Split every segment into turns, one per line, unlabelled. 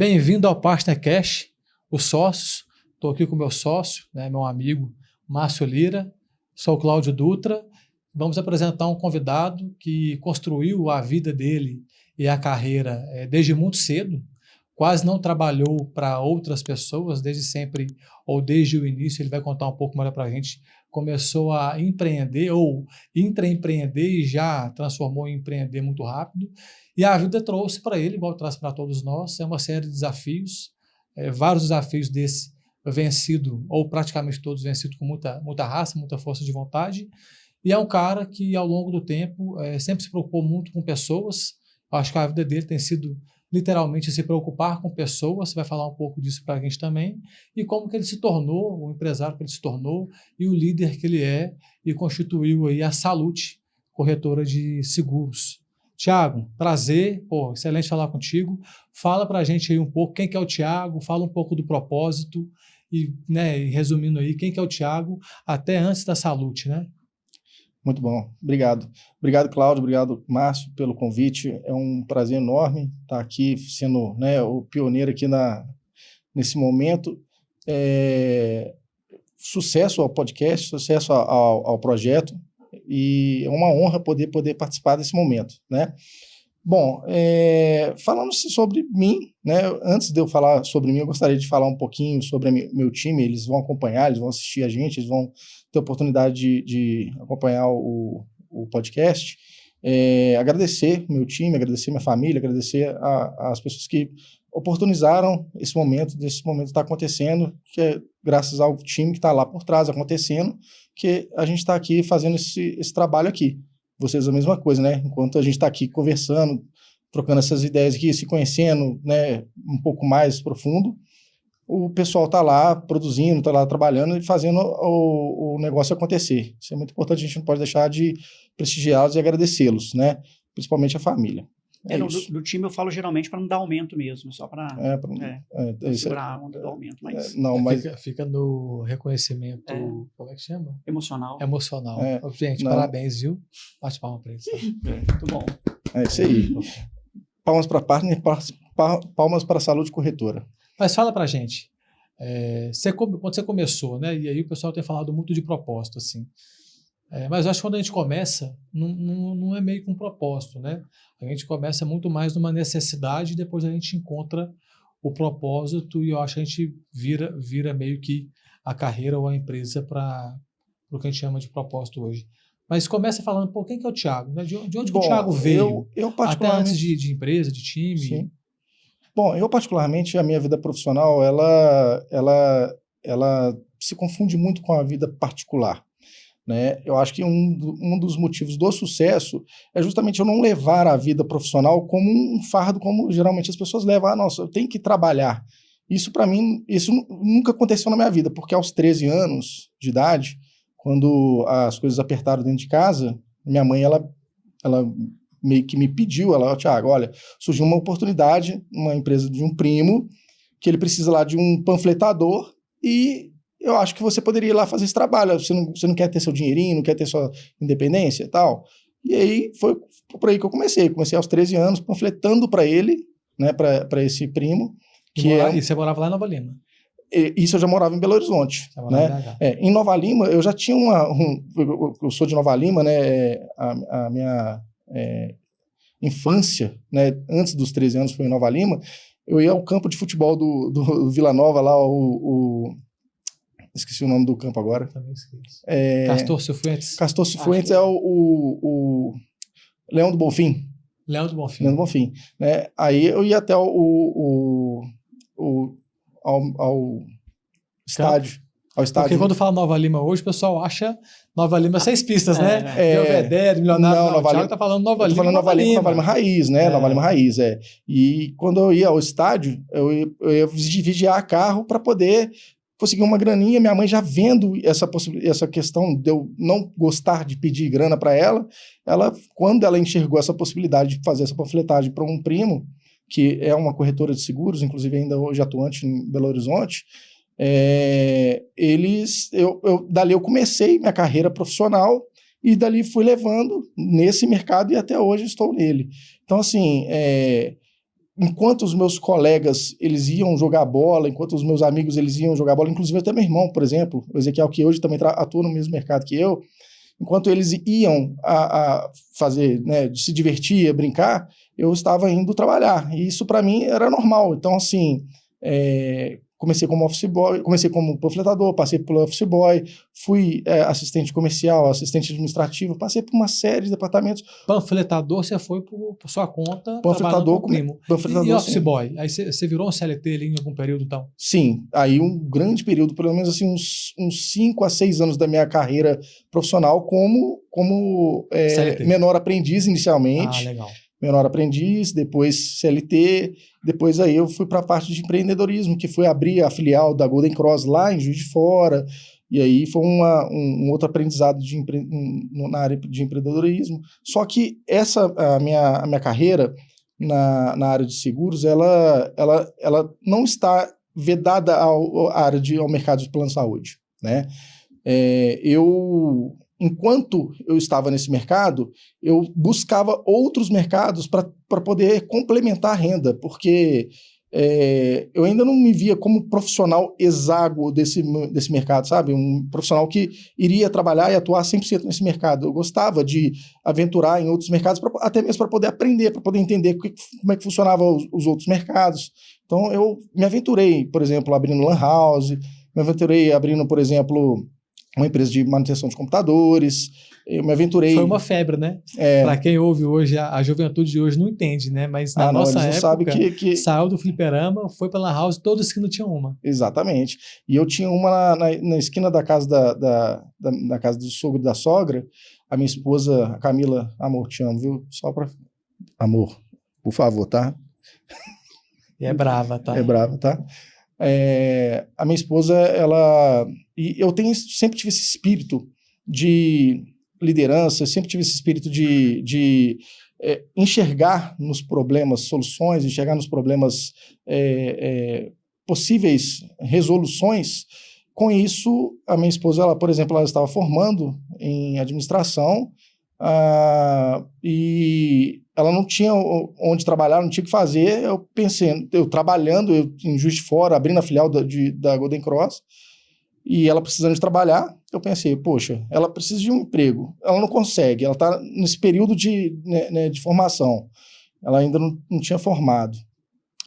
Bem-vindo ao PartnerCast, os sócios. Estou aqui com o meu sócio, né, meu amigo Márcio Lira. Sou o Cláudio Dutra. Vamos apresentar um convidado que construiu a vida dele e a carreira desde muito cedo. Quase não trabalhou para outras pessoas, desde sempre, ou desde o início. Ele vai contar um pouco melhor para a gente. Começou a empreender ou intraempreender e já transformou em empreender muito rápido. E a vida trouxe para ele, igual traz para todos nós, uma série de desafios, vários desafios desses vencido, ou praticamente todos vencidos com muita raça, muita força de vontade. E é um cara que, ao longo do tempo, sempre se preocupou muito com pessoas. Acho que a vida dele tem sido literalmente se preocupar com pessoas. Você vai falar um pouco disso para a gente também. E como que ele se tornou, o empresário que ele se tornou e o líder que ele é e constituiu aí a Salute, corretora de seguros. Thiago, prazer, excelente falar contigo. Fala para a gente aí um pouco quem que é o Thiago, fala um pouco do propósito e, resumindo aí, quem que é o Thiago até antes da Salute, né?
Muito bom, obrigado. Obrigado, Cláudio, obrigado, Márcio, pelo convite. É um prazer enorme estar aqui sendo o pioneiro aqui nesse momento. Sucesso ao podcast, sucesso ao projeto, e é uma honra poder participar desse momento, né? Bom, falando sobre mim, né? Antes de eu falar sobre mim, eu gostaria de falar um pouquinho sobre meu time. Eles vão acompanhar, eles vão assistir a gente, eles vão ter a oportunidade de acompanhar o podcast. Agradecer meu time, agradecer minha família, agradecer as pessoas que oportunizaram esse momento está acontecendo, que é graças ao time que está lá por trás acontecendo, que a gente está aqui fazendo esse trabalho aqui. Vocês a mesma coisa, né? Enquanto a gente está aqui conversando, trocando essas ideias aqui, se conhecendo, né, um pouco mais profundo, o pessoal está lá produzindo, está lá trabalhando e fazendo o negócio acontecer. Isso é muito importante, a gente não pode deixar de prestigiá-los e agradecê-los, né? Principalmente a família.
Do time eu falo geralmente para não dar aumento mesmo, só para segurar a onda do aumento. Mas
fica no reconhecimento, como é que chama?
Emocional.
Gente, parabéns, viu? Bate palma para eles.
Muito bom.
É isso aí. Palmas para a Partner, palmas para a Salute Corretora.
Mas fala para a gente, quando você começou, né? E aí o pessoal tem falado muito de propósito, assim. Mas eu acho que quando a gente começa, não é meio com um propósito, né? A gente começa muito mais numa necessidade e depois a gente encontra o propósito e eu acho que a gente vira meio que a carreira ou a empresa para o que a gente chama de propósito hoje. Mas começa falando, quem que é o Thiago? Né? De onde que o Thiago veio?
Eu particularmente,
até antes de empresa, de time?
Sim. Bom, eu particularmente, a minha vida profissional, ela se confunde muito com a vida particular. Né? Eu acho que um dos motivos do sucesso é justamente eu não levar a vida profissional como um fardo, como geralmente as pessoas levam. Nossa, eu tenho que trabalhar. Isso, para mim, isso nunca aconteceu na minha vida, porque aos 13 anos de idade, quando as coisas apertaram dentro de casa, minha mãe, ela meio que me pediu, Thiago, olha, surgiu uma oportunidade, uma empresa de um primo, que ele precisa lá de um panfletador e eu acho que você poderia ir lá fazer esse trabalho. Você não quer ter seu dinheirinho, não quer ter sua independência e tal. E aí foi por aí que eu comecei. Comecei aos 13 anos, panfletando para ele, né, para esse primo.
E você morava lá em Nova Lima?
Isso eu já morava em Belo Horizonte. Né? Em Nova Lima, eu já tinha eu sou de Nova Lima, né? A minha infância, né, antes dos 13 anos, foi em Nova Lima. Eu ia ao campo de futebol do Vila Nova, lá esqueci o nome do campo agora.
Também esqueci. Castor Cifuentes?
Castor Cifuentes é o Leão do Bonfim.
Leão do Bonfim.
Né? Aí eu ia até ao estádio.
Porque quando fala Nova Lima hoje, o pessoal acha Nova Lima 6 pistas, né? Belvedere, Milionário.
Não,
o Thiago tá falando Nova Lima.
Nova Lima raiz, né? Nova Lima raiz, E quando eu ia ao estádio, eu ia vigiar carro para poder conseguir uma graninha. Minha mãe já vendo essa questão de eu não gostar de pedir grana para ela, quando ela enxergou essa possibilidade de fazer essa panfletagem para um primo, que é uma corretora de seguros, inclusive ainda hoje atuante em Belo Horizonte, dali eu comecei minha carreira profissional e dali fui levando nesse mercado e até hoje estou nele. Então, assim, enquanto os meus colegas, eles iam jogar bola, enquanto os meus amigos, eles iam jogar bola, inclusive até meu irmão, por exemplo, o Ezequiel, que hoje também atua no mesmo mercado que eu, enquanto eles iam a fazer, né, se divertir, a brincar, eu estava indo trabalhar, e isso para mim era normal. Então, assim, comecei como office boy, comecei como panfletador, passei pelo office boy, fui assistente comercial, assistente administrativo, passei por uma série de departamentos.
Panfletador, você foi por sua conta,
panfletador,
com o primo.
Panfletador,
e office
sim.
boy? Aí você virou um CLT ali em algum período, então?
Sim, aí um grande período, pelo menos assim, uns 5 a 6 anos da minha carreira profissional como menor aprendiz inicialmente.
Ah, legal.
Menor aprendiz, depois CLT, depois aí eu fui para a parte de empreendedorismo, que foi abrir a filial da Golden Cross lá em Juiz de Fora, e aí foi um outro aprendizado na área de empreendedorismo. Só que a minha carreira na área de seguros, ela não está vedada ao mercado de plano de saúde, né? Enquanto eu estava nesse mercado, eu buscava outros mercados para poder complementar a renda, porque eu ainda não me via como profissional exáguo desse mercado, sabe? Um profissional que iria trabalhar e atuar 100% nesse mercado. Eu gostava de aventurar em outros mercados, até mesmo para poder aprender, para poder entender como é que funcionavam os outros mercados. Então, eu me aventurei, por exemplo, abrindo lan house, me aventurei abrindo, por exemplo, uma empresa de manutenção de computadores, eu me aventurei...
Foi uma febre, né? Para quem ouve hoje, a juventude de hoje não entende, né? Mas na nossa época, saiu do fliperama, foi para lan house, toda esquina tinha uma.
Exatamente. E eu tinha uma na esquina da casa da casa do sogro e da sogra, a minha esposa, a Camila, amor, te amo, viu? Só para... Amor, por favor, tá?
E é brava, tá?
É brava, tá? A minha esposa, e eu sempre tive esse espírito de liderança, sempre tive esse espírito de enxergar nos problemas soluções, enxergar nos problemas possíveis resoluções. Com isso, a minha esposa, ela, por exemplo, ela estava formando em administração, e ela não tinha onde trabalhar, não tinha o que fazer. Eu pensei, eu trabalhando em Juiz de Fora, abrindo a filial da Golden Cross, e ela precisando de trabalhar, eu pensei, poxa, ela precisa de um emprego, ela não consegue, ela está nesse período de formação, ela ainda não tinha formado.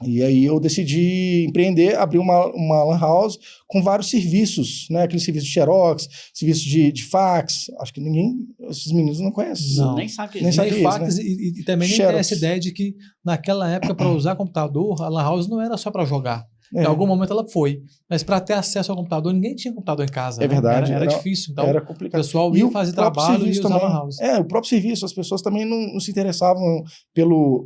E aí eu decidi empreender, abrir uma lan house com vários serviços, né? Aquele serviço de xerox, serviço de fax. Acho que esses meninos não conhecem.
Não,
nem sabe
nem fax,
né?
e também nem tem essa ideia de que naquela época, para usar computador, a lan house não era só para jogar. Em algum momento ela foi. Mas para ter acesso ao computador, ninguém tinha computador em casa.
É verdade.
Era difícil. Então,
era complicado.
O pessoal ia fazer trabalho e ia usar lan house.
O próprio serviço, as pessoas também não se interessavam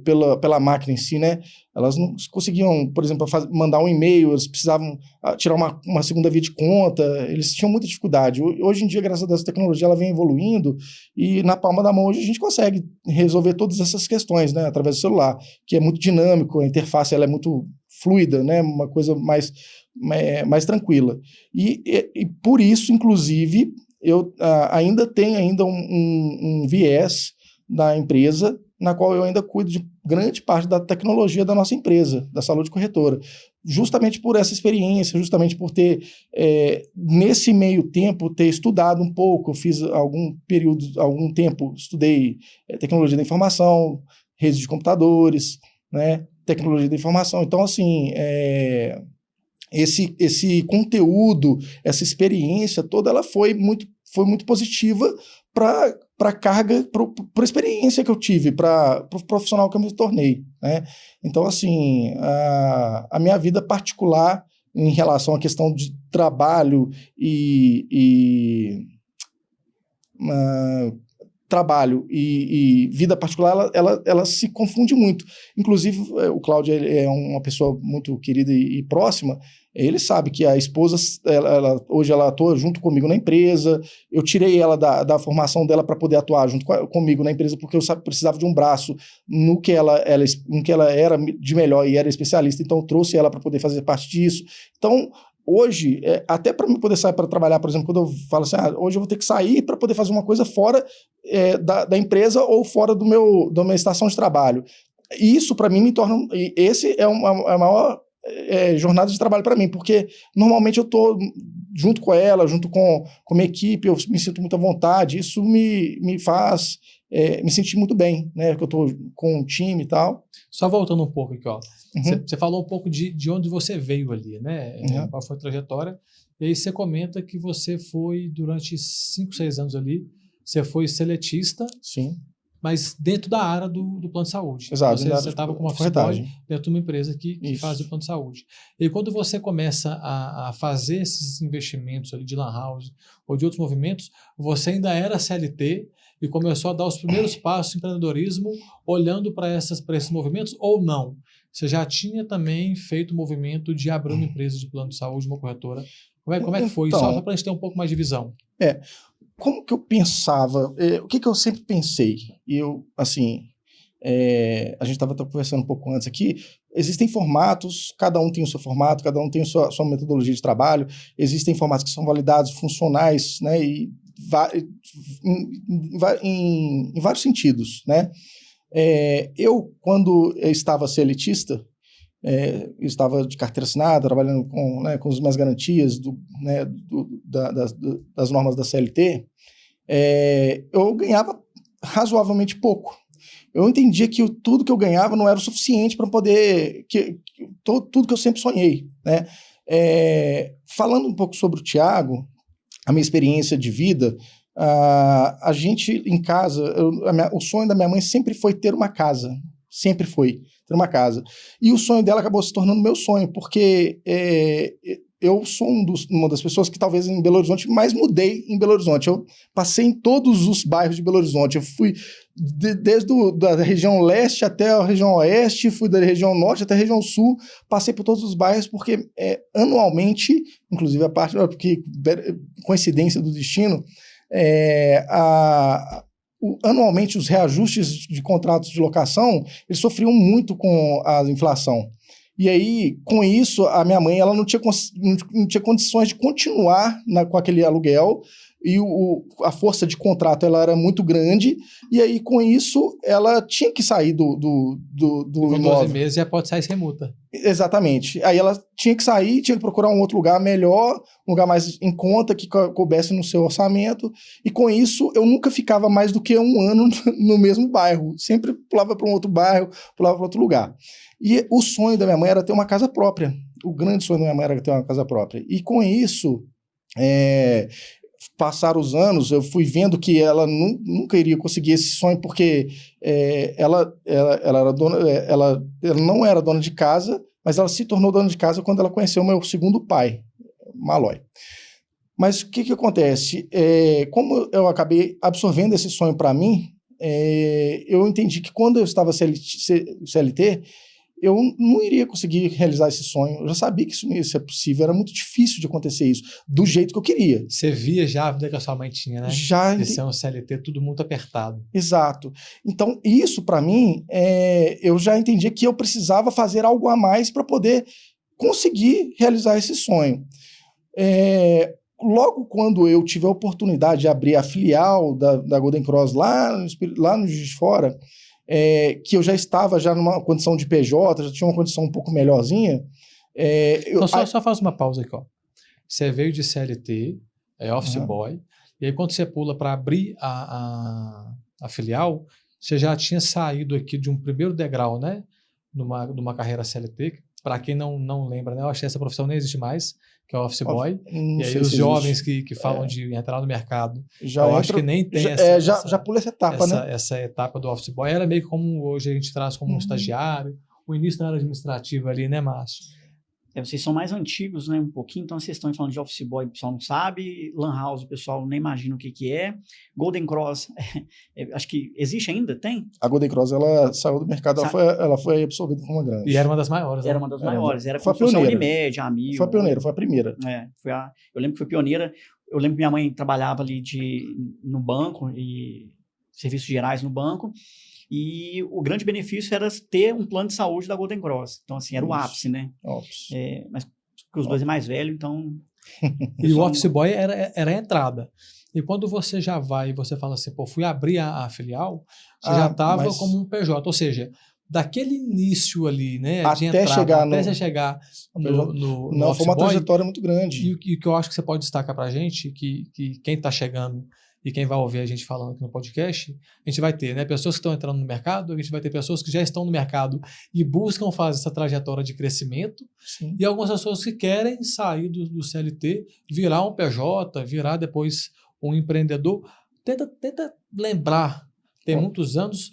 pela máquina em si, né? Elas não conseguiam, por exemplo, mandar um e-mail, eles precisavam tirar uma segunda via de conta, eles tinham muita dificuldade. Hoje em dia, graças a Deus, a tecnologia ela vem evoluindo e na palma da mão hoje a gente consegue resolver todas essas questões, né? Através do celular, que é muito dinâmico, a interface ela é muito fluida, né? Uma coisa mais tranquila. E por isso, inclusive, eu ainda tenho um viés da empresa na qual eu ainda cuido de grande parte da tecnologia da nossa empresa, da Saúde Corretora. Justamente por essa experiência, justamente por ter, nesse meio tempo, ter estudado um pouco. Eu fiz algum tempo, estudei tecnologia da informação, redes de computadores, né? Tecnologia da informação. Então, assim, esse conteúdo, essa experiência toda, ela foi muito positiva para a carga, para a experiência que eu tive, para o profissional que eu me tornei, né? Então, assim, a minha vida particular em relação à questão de trabalho trabalho e vida particular, ela se confunde muito. Inclusive, o Cláudio é uma pessoa muito querida e próxima. Ele sabe que a esposa, hoje ela atua junto comigo na empresa. Eu tirei ela da formação dela para poder atuar junto comigo na empresa, porque eu precisava de um braço no que ela era de melhor e era especialista. Então, eu trouxe ela para poder fazer parte disso. Então, hoje, até para eu poder sair para trabalhar, por exemplo, quando eu falo assim, hoje eu vou ter que sair para poder fazer uma coisa fora da empresa ou fora da minha estação de trabalho. isso para mim me torna... Esse é a maior jornada de trabalho para mim, porque normalmente eu estou junto com ela, junto com a minha equipe, eu me sinto muito à vontade, isso me faz me sentir muito bem, né? Que eu estou com um time e tal.
Só voltando um pouco aqui, ó. Você falou um pouco de onde você veio ali, né? Qual foi a trajetória. E aí você comenta que você foi, durante 5, 6 anos ali, você foi seletista.
Sim.
Mas dentro da área do plano de saúde.
Exato.
Você estava como office boy dentro de uma empresa que faz o plano de saúde. E quando você começa a fazer esses investimentos ali de lan house ou de outros movimentos, você ainda era CLT e começou a dar os primeiros passos em empreendedorismo olhando para esses movimentos ou não? Você já tinha também feito o movimento de abrir uma empresa de plano de saúde, uma corretora. Como é que foi? Só para a gente ter um pouco mais de visão.
Como que eu pensava? O que eu sempre pensei? Assim, a gente estava conversando um pouco antes aqui, existem formatos, cada um tem o seu formato, cada um tem a sua metodologia de trabalho, existem formatos que são validados, funcionais, né, e em vários sentidos, né? Quando eu estava seletista, eu estava de carteira assinada, trabalhando com as minhas garantias das normas da CLT, eu ganhava razoavelmente pouco. Eu entendia que tudo que eu ganhava não era o suficiente para poder... tudo que eu sempre sonhei, né? Falando um pouco sobre o Thiago, a minha experiência de vida, a gente em casa, o sonho da minha mãe sempre foi ter uma casa. Sempre foi ter uma casa. E o sonho dela acabou se tornando meu sonho, porque eu sou uma das pessoas que talvez em Belo Horizonte mais mudei em Belo Horizonte. Eu passei em todos os bairros de Belo Horizonte. Eu fui desde da região leste até a região oeste, fui da região norte até a região sul, passei por todos os bairros, porque anualmente, inclusive a parte, porque coincidência do destino, anualmente os reajustes de contratos de locação, eles sofriam muito com a inflação. E aí, com isso, a minha mãe ela não tinha condições de continuar com aquele aluguel, e a força de contrato ela era muito grande, e aí, com isso, ela tinha que sair do imóvel.
12 meses já pode sair sem multa.
Exatamente. Aí ela tinha que sair, tinha que procurar um outro lugar melhor, um lugar mais em conta, que coubesse no seu orçamento, e com isso eu nunca ficava mais do que um ano no mesmo bairro. Sempre pulava para um outro bairro, pulava para outro lugar. E o sonho da minha mãe era ter uma casa própria. O grande sonho da minha mãe era ter uma casa própria. E com isso, passaram os anos, eu fui vendo que ela nunca iria conseguir esse sonho, porque ela era dona, ela não era dona de casa, mas ela se tornou dona de casa quando ela conheceu o meu segundo pai, Malói. Mas o que acontece? Como eu acabei absorvendo esse sonho para mim, eu entendi que quando eu estava CLT, eu não iria conseguir realizar esse sonho. Eu já sabia que isso não ia ser possível, era muito difícil de acontecer isso, do jeito que eu queria.
Você via já a vida que a sua mãe tinha, né?
Já.
De ser um CLT, tudo muito apertado.
Exato. Então, isso para mim, eu já entendi que eu precisava fazer algo a mais para poder conseguir realizar esse sonho. Logo quando eu tive a oportunidade de abrir a filial da Golden Cross lá no Juiz de Fora, que eu já estava numa condição de PJ, já tinha uma condição um pouco melhorzinha.
Então, só faz uma pausa aqui, ó. Você veio de CLT, office boy, e aí quando você pula para abrir a filial, você já tinha saído aqui de um primeiro degrau, né? Numa carreira CLT. Para quem não lembra, né? Eu acho que essa profissão nem existe mais, que é o office boy. E aí os jovens que falam de entrar no mercado, acho que nem tem
já pula essa etapa, né?
Essa etapa do office boy era meio que como hoje a gente traz como um estagiário, o início da área administrativa ali, né, Márcio?
Vocês são mais antigos, né, um pouquinho, então vocês estão falando de office boy, o pessoal não sabe, lan house, o pessoal nem imagina o que é, Golden Cross, acho que existe ainda, tem?
A Golden Cross, ela saiu do mercado, ela foi absorvida por uma grande.
E era uma das maiores.
Era uma das maiores, era
foi
como se fosse a Unimed, a Amigo.
Foi a pioneira, foi a primeira.
Eu lembro que foi pioneira, eu lembro que minha mãe trabalhava ali no banco, e serviços gerais no banco, e o grande benefício era ter um plano de saúde da Golden Cross. Então, assim, era o ápice, né? Mas porque os dois é mais velho, então...
E o office boy era a entrada. E quando você já vai e você fala assim, pô, fui abrir a filial, você já estava como um PJ. Ou seja, daquele início ali, né, de
Até
entrada,
chegar
até
no-
você chegar no
Não,
office
foi uma
boy,
trajetória muito grande.
e o que eu acho que você pode destacar para a gente, que quem está chegando e quem vai ouvir a gente falando aqui no podcast, a gente vai ter, né, pessoas que estão entrando no mercado, a gente vai ter pessoas que já estão no mercado e buscam fazer essa trajetória de crescimento,
Sim.
e algumas pessoas que querem sair do CLT, virar um PJ, virar depois um empreendedor. Tenta lembrar, tem muitos anos,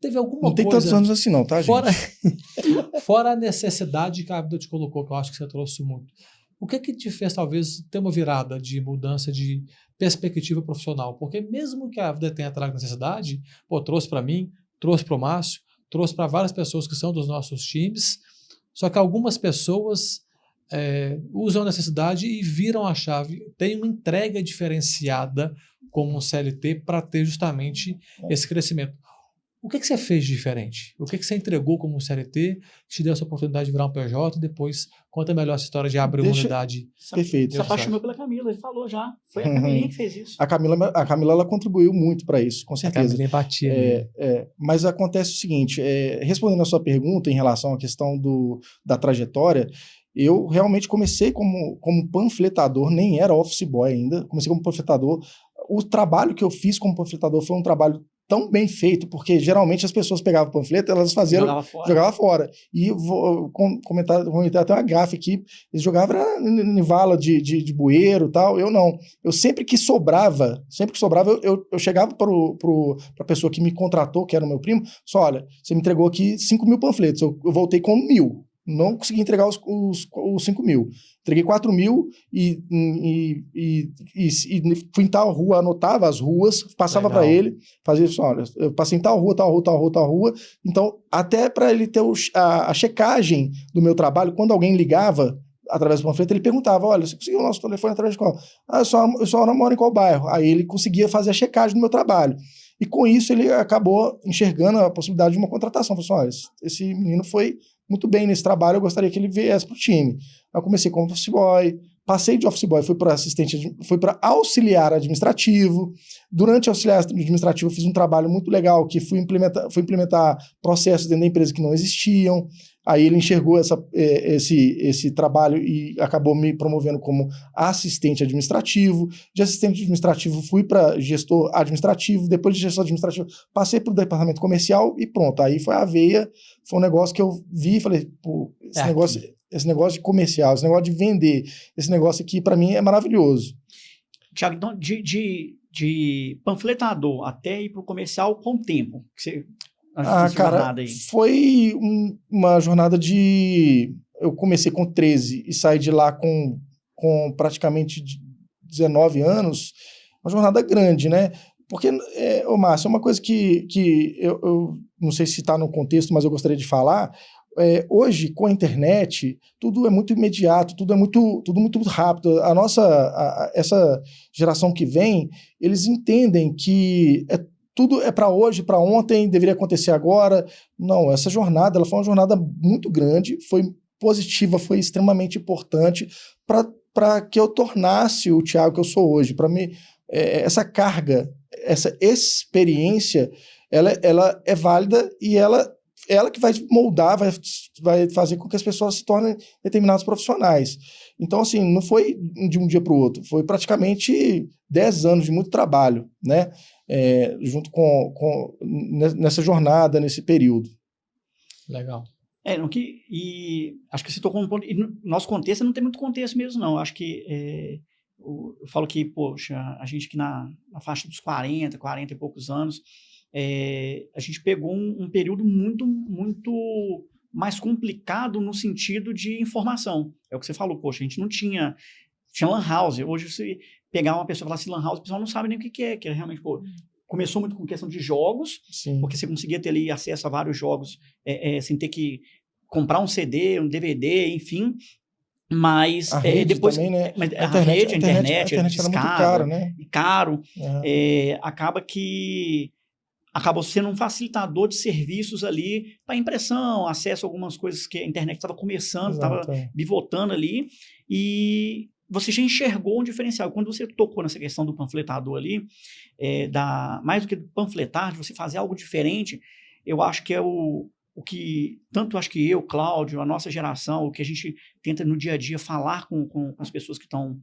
teve alguma
Não tem
coisa...
tantos anos assim não, tá,
Fora,
gente?
fora a necessidade que a vida te colocou, que eu acho que você trouxe muito. O que te fez, talvez, ter uma virada de mudança de perspectiva profissional? Porque mesmo que a vida tenha trago necessidade, pô, trouxe para mim, trouxe para o Márcio, trouxe para várias pessoas que são dos nossos times, só que algumas pessoas usam a necessidade e viram a chave, tem uma entrega diferenciada como um CLT para ter justamente esse crescimento. O que você fez de diferente? O que você entregou como um CLT que te deu essa oportunidade de virar um PJ e depois conta melhor essa história de abrir uma unidade?
Perfeito.
Se apaixonou pela Camila, ele falou já. Foi a Camilinha que fez isso.
A Camila ela contribuiu muito para isso, com certeza.
A empatia.
Mas acontece o seguinte, respondendo a sua pergunta em relação à questão da trajetória, eu realmente comecei como panfletador, nem era office boy ainda, comecei como panfletador. O trabalho que eu fiz como panfletador foi um trabalho tão bem feito, porque geralmente as pessoas pegavam o panfleto, elas faziam... Jogava fora. E vou comentar até uma gafe aqui, eles jogavam em vala de bueiro e tal, eu não. Eu sempre que sobrava, eu chegava para a pessoa que me contratou, que era o meu primo, só, olha, você me entregou aqui 5.000 panfletos, eu voltei com 1.000. Não consegui entregar os 5.000. Entreguei 4.000 e fui em tal rua, anotava as ruas, passava para ele, fazia isso, olha, eu passei em tal rua, tal rua, tal rua, tal rua. Então, até para ele ter a checagem do meu trabalho, quando alguém ligava através do panfleto, ele perguntava, olha, você conseguiu o nosso telefone através de qual? Ah, eu só moro em qual bairro? Aí ele conseguia fazer a checagem do meu trabalho. E com isso ele acabou enxergando a possibilidade de uma contratação. Falou assim, olha, esse menino foi muito bem nesse trabalho, eu gostaria que ele viesse para o time. Eu comecei como office boy, passei de office boy, fui para auxiliar administrativo. Durante auxiliar administrativo, eu fiz um trabalho muito legal, que fui implementar processos dentro da empresa que não existiam. Aí ele enxergou esse trabalho e acabou me promovendo como assistente administrativo. De assistente administrativo, fui para gestor administrativo. Depois de gestor administrativo, passei para o departamento comercial e pronto. Aí foi a veia, foi um negócio que eu vi e falei, pô, esse negócio de comercial, esse negócio de vender, esse negócio aqui, para mim, é maravilhoso.
Tiago, então, de panfletador até ir para o comercial, com o tempo que você...
Cara, foi uma jornada de... Eu comecei com 13 e saí de lá com praticamente 19 anos, uma jornada grande, né? Porque, Márcio, é uma coisa que eu não sei se está no contexto, mas eu gostaria de falar. Hoje, com a internet, tudo é muito imediato, tudo muito rápido. Essa geração que vem, eles entendem que tudo é para hoje, para ontem, deveria acontecer agora. Não, essa jornada ela foi uma jornada muito grande, foi positiva, foi extremamente importante para que eu tornasse o Thiago que eu sou hoje. Para mim, essa carga, essa experiência, ela é válida e ela que vai moldar, vai fazer com que as pessoas se tornem determinados profissionais. Então, assim, não foi de um dia para o outro, foi praticamente 10 anos de muito trabalho, né? Junto nessa jornada, nesse período.
Legal.
E acho que você tocou um ponto, e no nosso contexto não tem muito contexto mesmo, não. Acho que eu falo que, poxa, a gente que na faixa dos 40 e poucos anos, a gente pegou um período muito, muito mais complicado no sentido de informação. É o que você falou, poxa, a gente não tinha lan house. Hoje, você pegar uma pessoa e falar assim, lan house, o pessoal não sabe nem o que é realmente, pô, começou muito com questão de jogos,
Sim.
Porque você conseguia ter ali acesso a vários jogos sem ter que comprar um CD, um DVD, enfim. Mas
a rede
depois
também, né?
Mas a internet
era muito caro, né?
Caro.
Uhum.
Acabou sendo um facilitador de serviços ali para impressão, acesso a algumas coisas que a internet estava começando, estava pivotando ali, e você já enxergou um diferencial. Quando você tocou nessa questão do panfletador ali, mais do que panfletar, de você fazer algo diferente, eu acho que é o que, tanto acho que eu, Cláudio, a nossa geração, o que a gente tenta no dia a dia falar com as pessoas que estão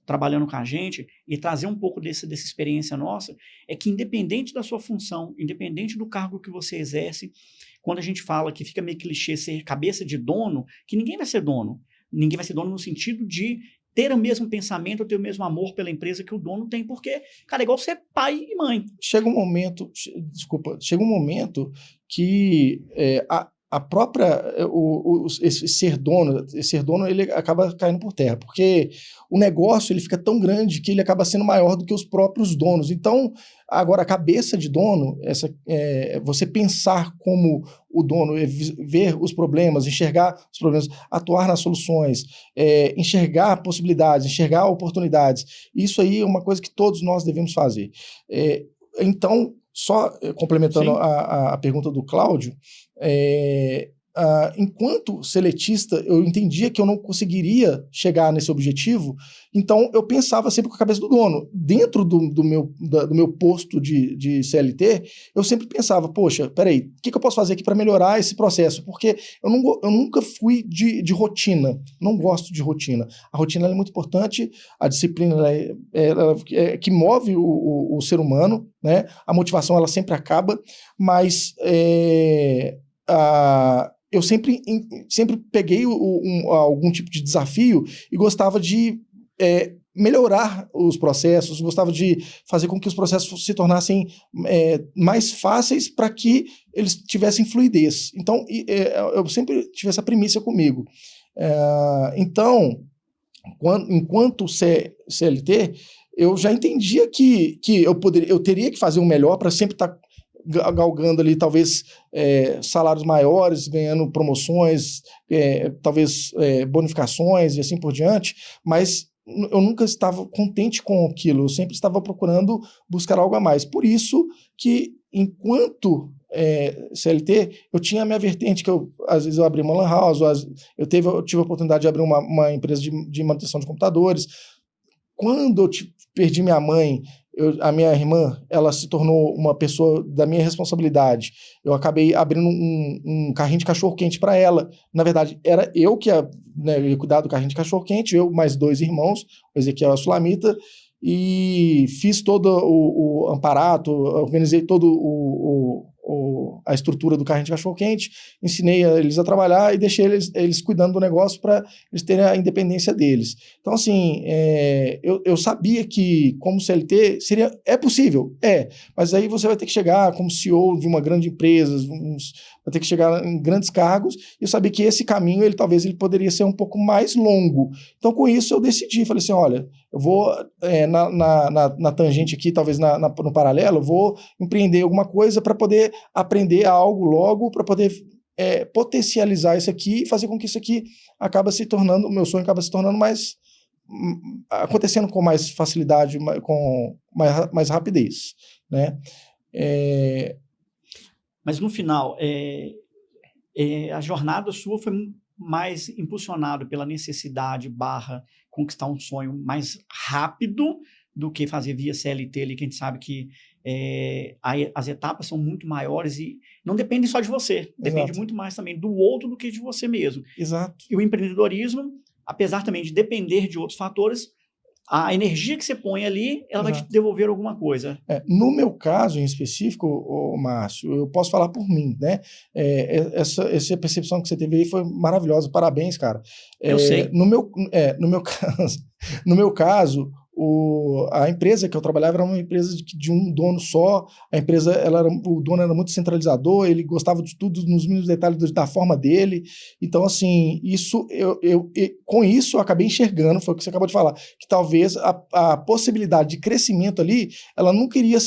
trabalhando com a gente e trazer um pouco dessa experiência nossa, é que independente da sua função, independente do cargo que você exerce, quando a gente fala que fica meio clichê ser cabeça de dono, que ninguém vai ser dono. Ninguém vai ser dono no sentido de ter o mesmo pensamento, ter o mesmo amor pela empresa que o dono tem, porque, cara, é igual ser pai e mãe.
Chega um momento que a própria, esse ser dono, ele acaba caindo por terra, porque o negócio ele fica tão grande que ele acaba sendo maior do que os próprios donos. Então, agora, a cabeça de dono, você pensar como o dono, ver os problemas, enxergar os problemas, atuar nas soluções, enxergar possibilidades, enxergar oportunidades, isso aí é uma coisa que todos nós devemos fazer. Então, só complementando a pergunta do Cláudio, enquanto seletista, eu entendia que eu não conseguiria chegar nesse objetivo, então eu pensava sempre com a cabeça do dono. Dentro do meu posto de CLT, eu sempre pensava, poxa, peraí, o que eu posso fazer aqui para melhorar esse processo? Porque eu nunca fui de rotina, não gosto de rotina. A rotina é muito importante, a disciplina ela que move o ser humano, né? A motivação ela sempre acaba, mas eu sempre peguei algum tipo de desafio e gostava de melhorar os processos, gostava de fazer com que os processos se tornassem mais fáceis para que eles tivessem fluidez. Então, eu sempre tive essa premissa comigo. Então, enquanto CLT, eu já entendia que eu teria que fazer o melhor para sempre estar galgando ali, talvez, salários maiores, ganhando promoções, talvez bonificações e assim por diante, mas eu nunca estava contente com aquilo, eu sempre estava procurando buscar algo a mais. Por isso que, enquanto CLT, eu tinha a minha vertente, que às vezes eu abri uma lan house, eu tive a oportunidade de abrir uma empresa de manutenção de computadores. Quando eu perdi minha mãe, a minha irmã, ela se tornou uma pessoa da minha responsabilidade. Eu acabei abrindo um carrinho de cachorro-quente para ela. Na verdade, era eu que ia cuidar do carrinho de cachorro-quente, eu mais 2 irmãos, o Ezequiel e a Sulamita, e fiz todo o amparato, organizei todo a estrutura do carrinho de cachorro-quente, ensinei eles a trabalhar e deixei eles cuidando do negócio para eles terem a independência deles. Então, assim, eu sabia que, como CLT, é possível, mas aí você vai ter que chegar como CEO de uma grande empresa, vai ter que chegar em grandes cargos, e eu sabia que esse caminho, talvez ele poderia ser um pouco mais longo. Então, com isso, eu decidi, falei assim, olha, eu vou, na tangente aqui, talvez no paralelo, eu vou empreender alguma coisa para poder aprender algo logo, para poder potencializar isso aqui e fazer com que isso aqui o meu sonho acaba se tornando mais, acontecendo com mais facilidade, com mais rapidez, né?
Mas no final, a jornada sua foi mais impulsionada pela necessidade / conquistar um sonho mais rápido do que fazer via CLT ali, que a gente sabe que as etapas são muito maiores e não depende só de você, depende
Exato.
muito mais também do outro do que de você mesmo.
Exato.
E o empreendedorismo, apesar também de depender de outros fatores, a energia que você põe ali, ela vai te devolver alguma coisa.
No meu caso em específico, Márcio, eu posso falar por mim, né? Essa percepção que você teve aí foi maravilhosa, parabéns, cara.
Eu sei.
No meu caso, a empresa que eu trabalhava era uma empresa de um dono só. A empresa, o dono era muito centralizador, ele gostava de tudo nos mínimos detalhes da forma dele. Então, assim, com isso eu acabei enxergando, foi o que você acabou de falar, que talvez a possibilidade de crescimento ali, ela não queria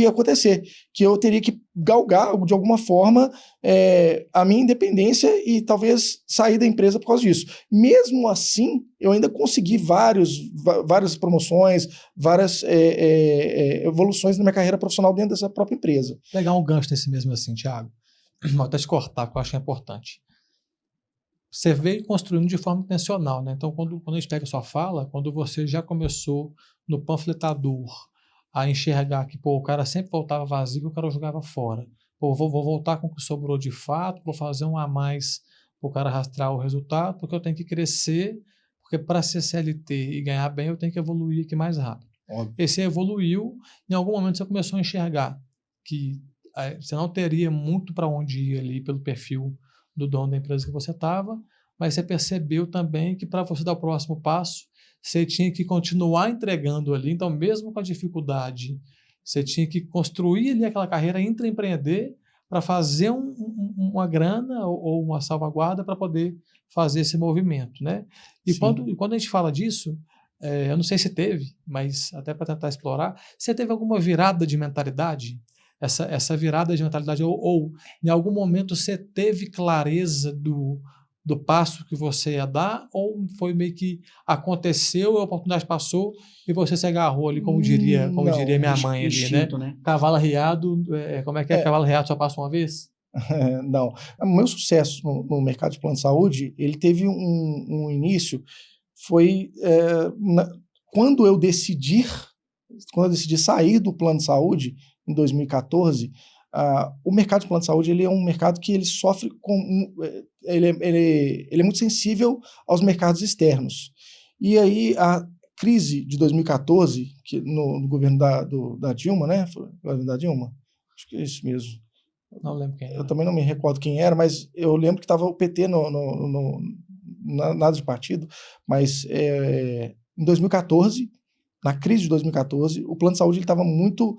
acontecer, que eu teria que galgar de alguma forma a minha independência e talvez sair da empresa por causa disso. Mesmo assim, eu ainda consegui várias promoções, várias evoluções na minha carreira profissional dentro dessa própria empresa.
Pegar um gancho nesse mesmo assim, Thiago, vou até te cortar, que eu acho que é importante. Você veio construindo de forma intencional, né? Então, quando a gente pega a sua fala, quando você já começou no panfletador a enxergar que o cara sempre voltava vazio e o cara jogava fora. ou vou voltar com o que sobrou de fato, vou fazer um a mais para o cara rastrear o resultado, porque eu tenho que crescer, porque para ser CLT e ganhar bem, eu tenho que evoluir aqui mais rápido.
Óbvio.
E você evoluiu, em algum momento você começou a enxergar que você não teria muito para onde ir ali pelo perfil do dono da empresa que você estava, mas você percebeu também que para você dar o próximo passo, você tinha que continuar entregando ali. Então, mesmo com a dificuldade, você tinha que construir ali aquela carreira, intraempreender para fazer uma grana ou uma salvaguarda para poder fazer esse movimento, né? E quando a gente fala disso, eu não sei se teve, mas até para tentar explorar, você teve alguma virada de mentalidade? Essa virada de mentalidade, ou em algum momento você teve clareza do passo que você ia dar, ou foi meio que aconteceu, a oportunidade passou e você se agarrou ali, como diria minha mãe ali,
instinto,
né?
né?
Cavalo arriado, como é que é? Cavalo arriado só passa uma vez?
Não. O meu sucesso no mercado de plano de saúde, ele teve um início, foi quando eu decidi sair do plano de saúde, em 2014, o mercado de plano de saúde ele é um mercado que ele sofre ele é muito sensível aos mercados externos. E aí a crise de 2014, que no governo da Dilma, né? Foi o governo da Dilma? Acho que é isso mesmo.
Não lembro quem era.
Eu também não me recordo quem era, mas eu lembro que estava o PT nada de partido, mas em 2014, na crise de 2014, o plano de saúde estava muito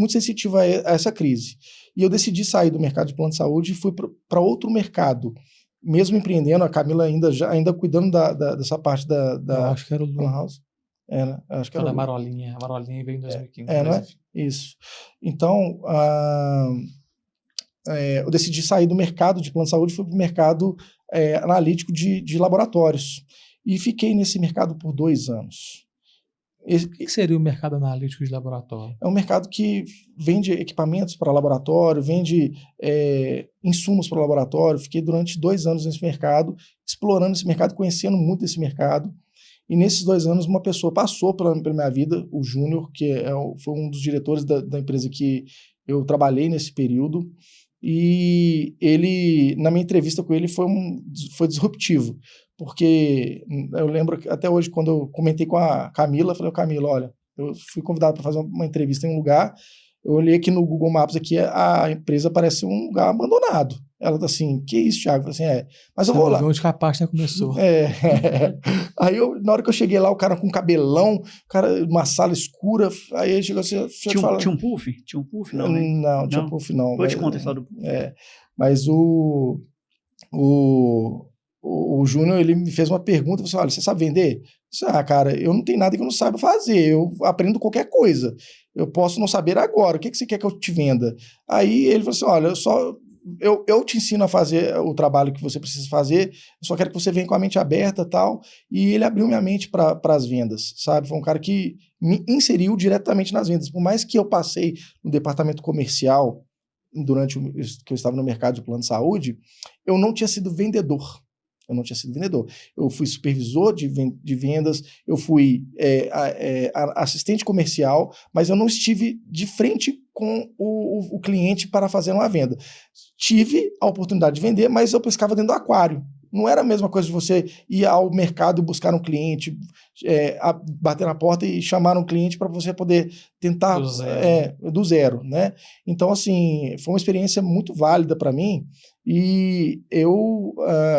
sensitivo a essa crise. E eu decidi sair do mercado de plano de saúde e fui para outro mercado, mesmo empreendendo, a Camila ainda cuidando dessa parte
Eu acho que era o
Plan
Lu.
House. Né? Acho que
Era
era
a Marolinha. A Marolinha veio em 2015.
não é? Isso. Então, eu decidi sair do mercado de plano de saúde e fui para o mercado analítico de laboratórios. E fiquei nesse mercado por 2 anos.
O que seria o mercado analítico de laboratório?
É um mercado que vende equipamentos para laboratório, vende insumos para laboratório. Fiquei durante 2 anos nesse mercado, explorando esse mercado, conhecendo muito esse mercado. E nesses 2 anos, uma pessoa passou pela minha vida, o Júnior, que foi um dos diretores da empresa que eu trabalhei nesse período. E ele, na minha entrevista com ele, foi disruptivo, porque eu lembro que até hoje, quando eu comentei com a Camila, eu falei, Camila, olha, eu fui convidado para fazer uma entrevista em um lugar, eu olhei aqui no Google Maps, aqui, a empresa parece um lugar abandonado. Ela tá assim, que isso, Thiago? Eu falei assim, mas eu vou lá.
Onde que a página começou.
Aí, na hora que eu cheguei lá, o cara com cabelão, uma sala escura, aí ele chegou assim,
Tinha um puff? Tinha um puff, não, né?
Não, tinha um puff, não.
Depois te conta a história do puff.
Mas o Júnior, ele me fez uma pergunta, falou assim, olha, você sabe vender? Eu disse, cara, eu não tenho nada que eu não saiba fazer, eu aprendo qualquer coisa, eu posso não saber agora, o que você quer que eu te venda? Aí ele falou assim, olha, eu te ensino a fazer o trabalho que você precisa fazer, eu só quero que você venha com a mente aberta e tal, e ele abriu minha mente para as vendas, sabe? Foi um cara que me inseriu diretamente nas vendas, por mais que eu passei no departamento comercial, durante que eu estava no mercado de plano de saúde, eu não tinha sido vendedor. Eu fui supervisor de vendas, eu fui assistente comercial, mas eu não estive de frente com o cliente para fazer uma venda. Tive a oportunidade de vender, mas eu pescava dentro do aquário. Não era a mesma coisa de você ir ao mercado e buscar um cliente, bater na porta e chamar um cliente para você poder tentar do zero, né? Então, assim, foi uma experiência muito válida para mim. E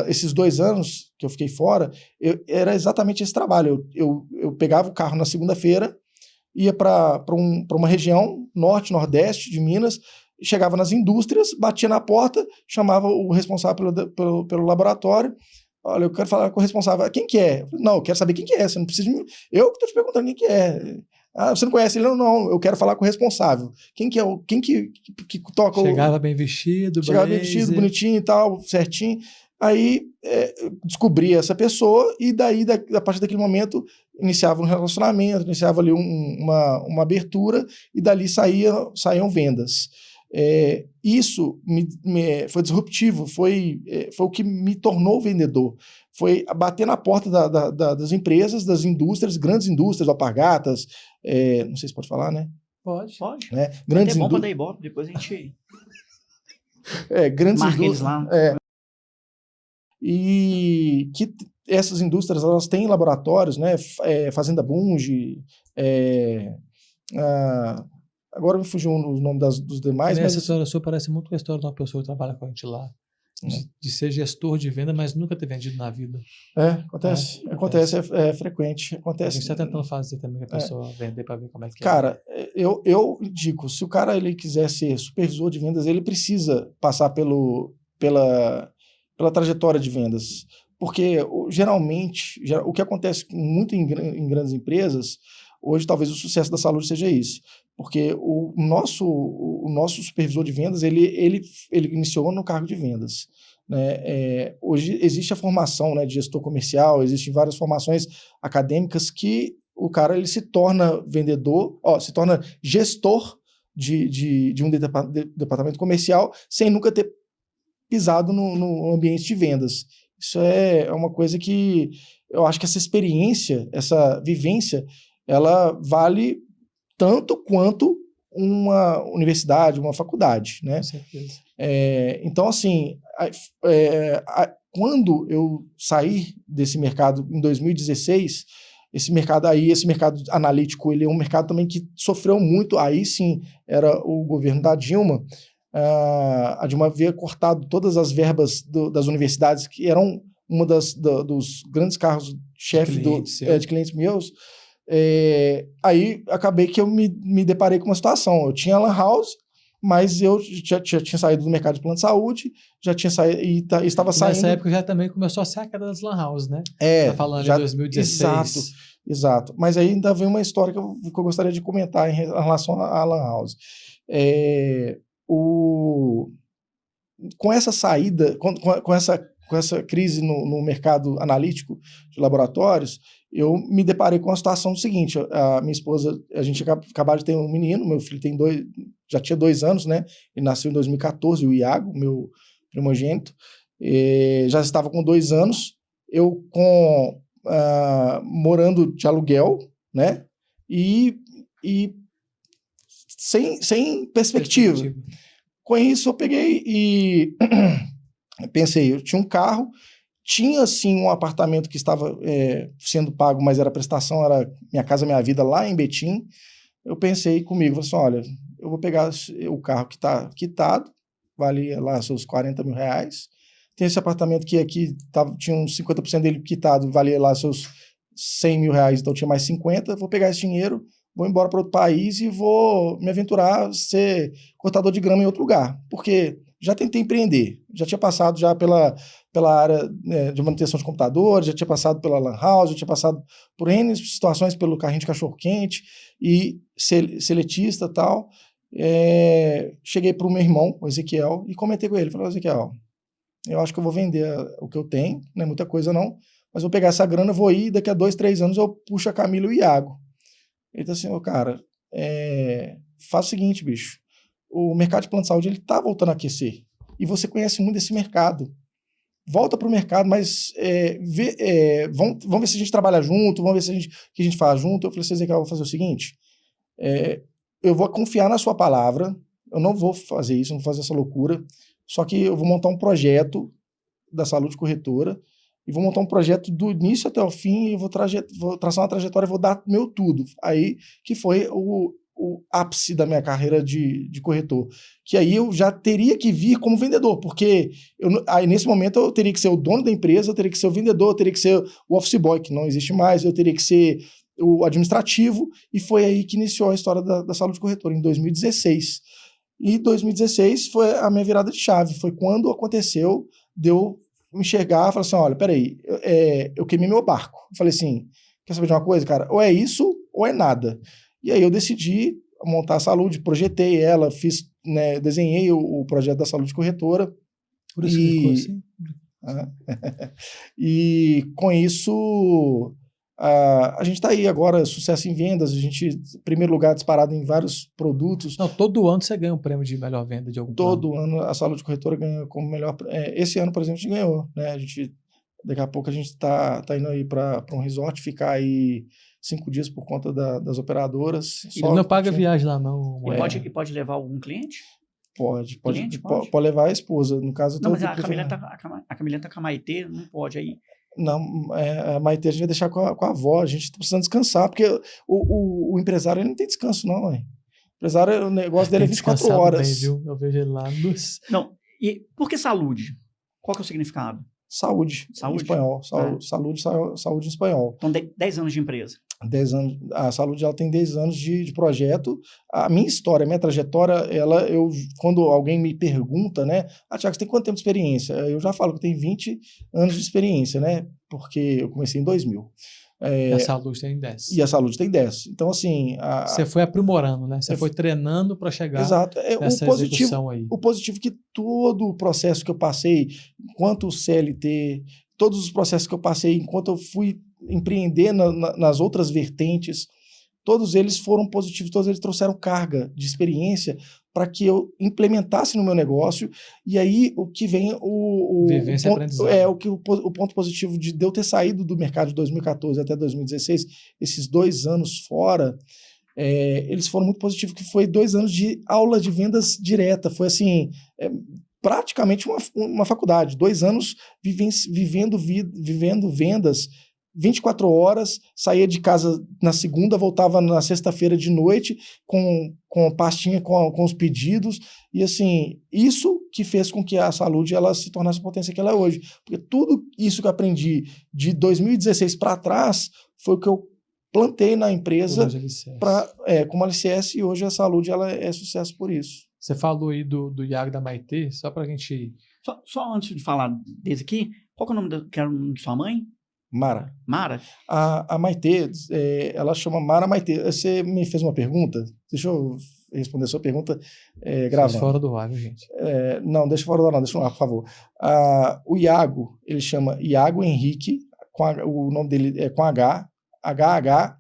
esses 2 anos que eu fiquei fora, era exatamente esse trabalho. Eu pegava o carro na segunda-feira, ia para uma região, norte, nordeste de Minas, chegava nas indústrias, batia na porta, chamava o responsável pelo laboratório, olha, eu quero falar com o responsável, quem que é? Não, eu quero saber quem que é, você não precisa de mim, eu que estou te perguntando quem que é. Você não conhece ele? Não, eu quero falar com o responsável. Quem que toca
Chegava bem vestido,
chegava bem vestido, bonitinho e tal, certinho. Aí descobri essa pessoa e daí, a partir daquele momento, iniciava um relacionamento, iniciava ali uma abertura e dali saíam vendas. Isso foi disruptivo, foi o que me tornou vendedor. Foi bater na porta das empresas, das indústrias, grandes indústrias, alpargatas, não sei se pode falar, né?
Pode.
Pode.
né?
É
Grandes
bom para
indústrias.
dar Ibope, depois a gente
Grandes
marca eles
indústrias.
lá.
E que essas indústrias elas têm laboratórios, né? Fazenda Bunge, agora me fugiu o nome dos demais,
Essa
mas
história sua parece muito com a história de uma pessoa que trabalha com a gente lá. De ser gestor de venda, mas nunca ter vendido na vida.
acontece, é frequente,
A
acontece.
gente está tentando fazer também que a pessoa vender para ver como é que é.
Cara, eu indico, se o cara ele quiser ser supervisor de vendas, ele precisa passar pela trajetória de vendas. Porque geralmente, o que acontece muito em grandes empresas, hoje talvez o sucesso da Salud seja isso. Porque o nosso supervisor de vendas, ele iniciou no cargo de vendas. Né? Hoje existe a formação, né, de gestor comercial, existem várias formações acadêmicas que o cara ele se torna vendedor, se torna gestor de um departamento comercial sem nunca ter pisado no ambiente de vendas. Isso é uma coisa que eu acho que essa experiência, essa vivência, ela vale tanto quanto uma universidade, uma faculdade, né?
Com certeza.
Então, assim, quando eu saí desse mercado em 2016, esse mercado analítico, ele é um mercado também que sofreu muito, aí sim, era o governo da Dilma. A Dilma havia cortado todas as verbas das universidades, que eram uma dos grandes carros-chefe de clientes meus. Aí acabei que eu me deparei com uma situação. Eu tinha lan house, mas eu já tinha saído do mercado de plano de saúde, já tinha saído e estava saindo.
Nessa época já também começou a ser a queda das lan house, né? Tá falando em 2016.
Exato. Mas aí ainda vem uma história que eu gostaria de comentar em relação à lan house. Com essa saída, com essa crise no mercado analítico de laboratórios, eu me deparei com a situação do seguinte: a minha esposa, a gente acabou de ter um menino, meu filho já tinha 2 anos, né? Ele nasceu em 2014, o Iago, meu primogênito, já estava com 2 anos, eu morando de aluguel, né? E sem perspectiva. Com isso, eu peguei e pensei, eu tinha um carro, tinha sim um apartamento que estava sendo pago, mas era prestação, era Minha Casa Minha Vida lá em Betim. Eu pensei comigo, assim, olha, eu vou pegar o carro que está quitado, valia lá seus 40 mil reais. Tem esse apartamento que aqui tinha uns 50% dele quitado, valia lá seus 100 mil reais, então tinha mais 50. Vou pegar esse dinheiro, vou embora para outro país e vou me aventurar a ser cortador de grama em outro lugar. Porque já tentei empreender, já tinha passado já pela área de manutenção de computadores, já tinha passado pela lan house, já tinha passado por N situações pelo carrinho de cachorro-quente e seletista e tal. Cheguei para o meu irmão, o Ezequiel, e comentei com ele, falei, Ezequiel, eu acho que eu vou vender o que eu tenho, não é muita coisa não, mas vou pegar essa grana, vou ir, daqui a 2, 3 anos eu puxo a Camila e o Iago. Ele disse assim, cara, faz o seguinte, bicho, o mercado de plano de saúde, ele tá voltando a aquecer, e você conhece muito desse mercado. Volta para o mercado, mas vamos ver se a gente trabalha junto, vamos ver que a gente faz junto. Eu falei, Ezequiel, eu vou fazer o seguinte, eu vou confiar na sua palavra, eu não vou fazer isso, não vou fazer essa loucura, só que eu vou montar um projeto da Salud Corretora e vou montar um projeto do início até o fim e vou traçar uma trajetória, vou dar meu tudo. Aí que foi o ápice da minha carreira de corretor, que aí eu já teria que vir como vendedor, porque aí nesse momento eu teria que ser o dono da empresa, eu teria que ser o vendedor, eu teria que ser o office boy, que não existe mais, eu teria que ser o administrativo, e foi aí que iniciou a história da Salud Corretora, em 2016. E 2016 foi a minha virada de chave, foi quando aconteceu de eu me enxergar e falar assim, olha, peraí, eu queimei meu barco. Eu falei assim, quer saber de uma coisa, cara? Ou é isso, ou é nada. E aí eu decidi montar a Salud, projetei ela, desenhei o projeto da Salud Corretora.
Por isso que ficou assim?
E com isso, a gente está aí agora, sucesso em vendas, a gente, primeiro lugar disparado em vários produtos.
Não, todo ano você ganha um prêmio de melhor venda de algum
Todo ano a Salud Corretora ganha como melhor. Esse ano, por exemplo, a gente ganhou, né? A gente Daqui a pouco a gente tá indo aí para um resort, ficar aí 5 dias por conta das operadoras.
Ele não paga viagem lá, não.
E pode levar algum cliente?
Pode
Cliente,
pode levar a esposa. No caso, eu
Não,
tô
mas a
preferindo-
Camilena tá com a Maitê, não pode aí.
Não, a Maitê a gente vai deixar com a avó, a gente tá precisando descansar, porque o empresário ele não tem descanso, não, ué. O empresário, o negócio dele é 24
descansado
horas.
bem, viu? Eu vejo ele lá nos...
Não, e por que saúde? Qual que é o significado?
Saúde,
Saúde?
em espanhol. Saúde em espanhol.
Então, 10 anos de empresa.
10 anos, a Saúde ela tem 10 anos de projeto. A minha história, a minha trajetória, quando alguém me pergunta, né, Thiago, você tem quanto tempo de experiência? Eu já falo que eu tenho 20 anos de experiência, né, porque eu comecei em 2000.
E a Saúde tem 10.
E a Saúde tem 10. Então, assim...
Você foi aprimorando, né? Você foi treinando para chegar
exato.
nessa execução aí.
O positivo é que todo o processo que eu passei, enquanto CLT, todos os processos que eu passei, enquanto eu fui empreender nas outras vertentes, todos eles foram positivos, todos eles trouxeram carga de experiência para que eu implementasse no meu negócio, e aí o que vem o ponto positivo de eu ter saído do mercado de 2014 até 2016, esses 2 anos fora, eles foram muito positivos, que foi 2 anos de aula de vendas direta, foi assim, praticamente uma faculdade, 2 anos vivendo vendas 24 horas, saía de casa na segunda, voltava na sexta-feira de noite com a pastinha com os pedidos, e assim, isso que fez com que a Saúde ela se tornasse a potência que ela é hoje, porque tudo isso que eu aprendi de 2016 para trás foi o que eu plantei na empresa como alicerce, e hoje a Saúde ela é sucesso por isso.
Você falou aí do Iago da Maitê, só para a gente...
Só antes de falar desse aqui, qual que é o nome que era o nome de sua mãe?
Mara.
Mara?
A Maitê, ela chama Mara Maitê. Você me fez uma pergunta, deixa eu responder a sua pergunta gravando.
Fora do ar, gente.
Não, deixa fora do ar, não, deixa no ar, por favor. O Iago, ele chama Iago Henrique, o nome dele é com H, H-H-A-A,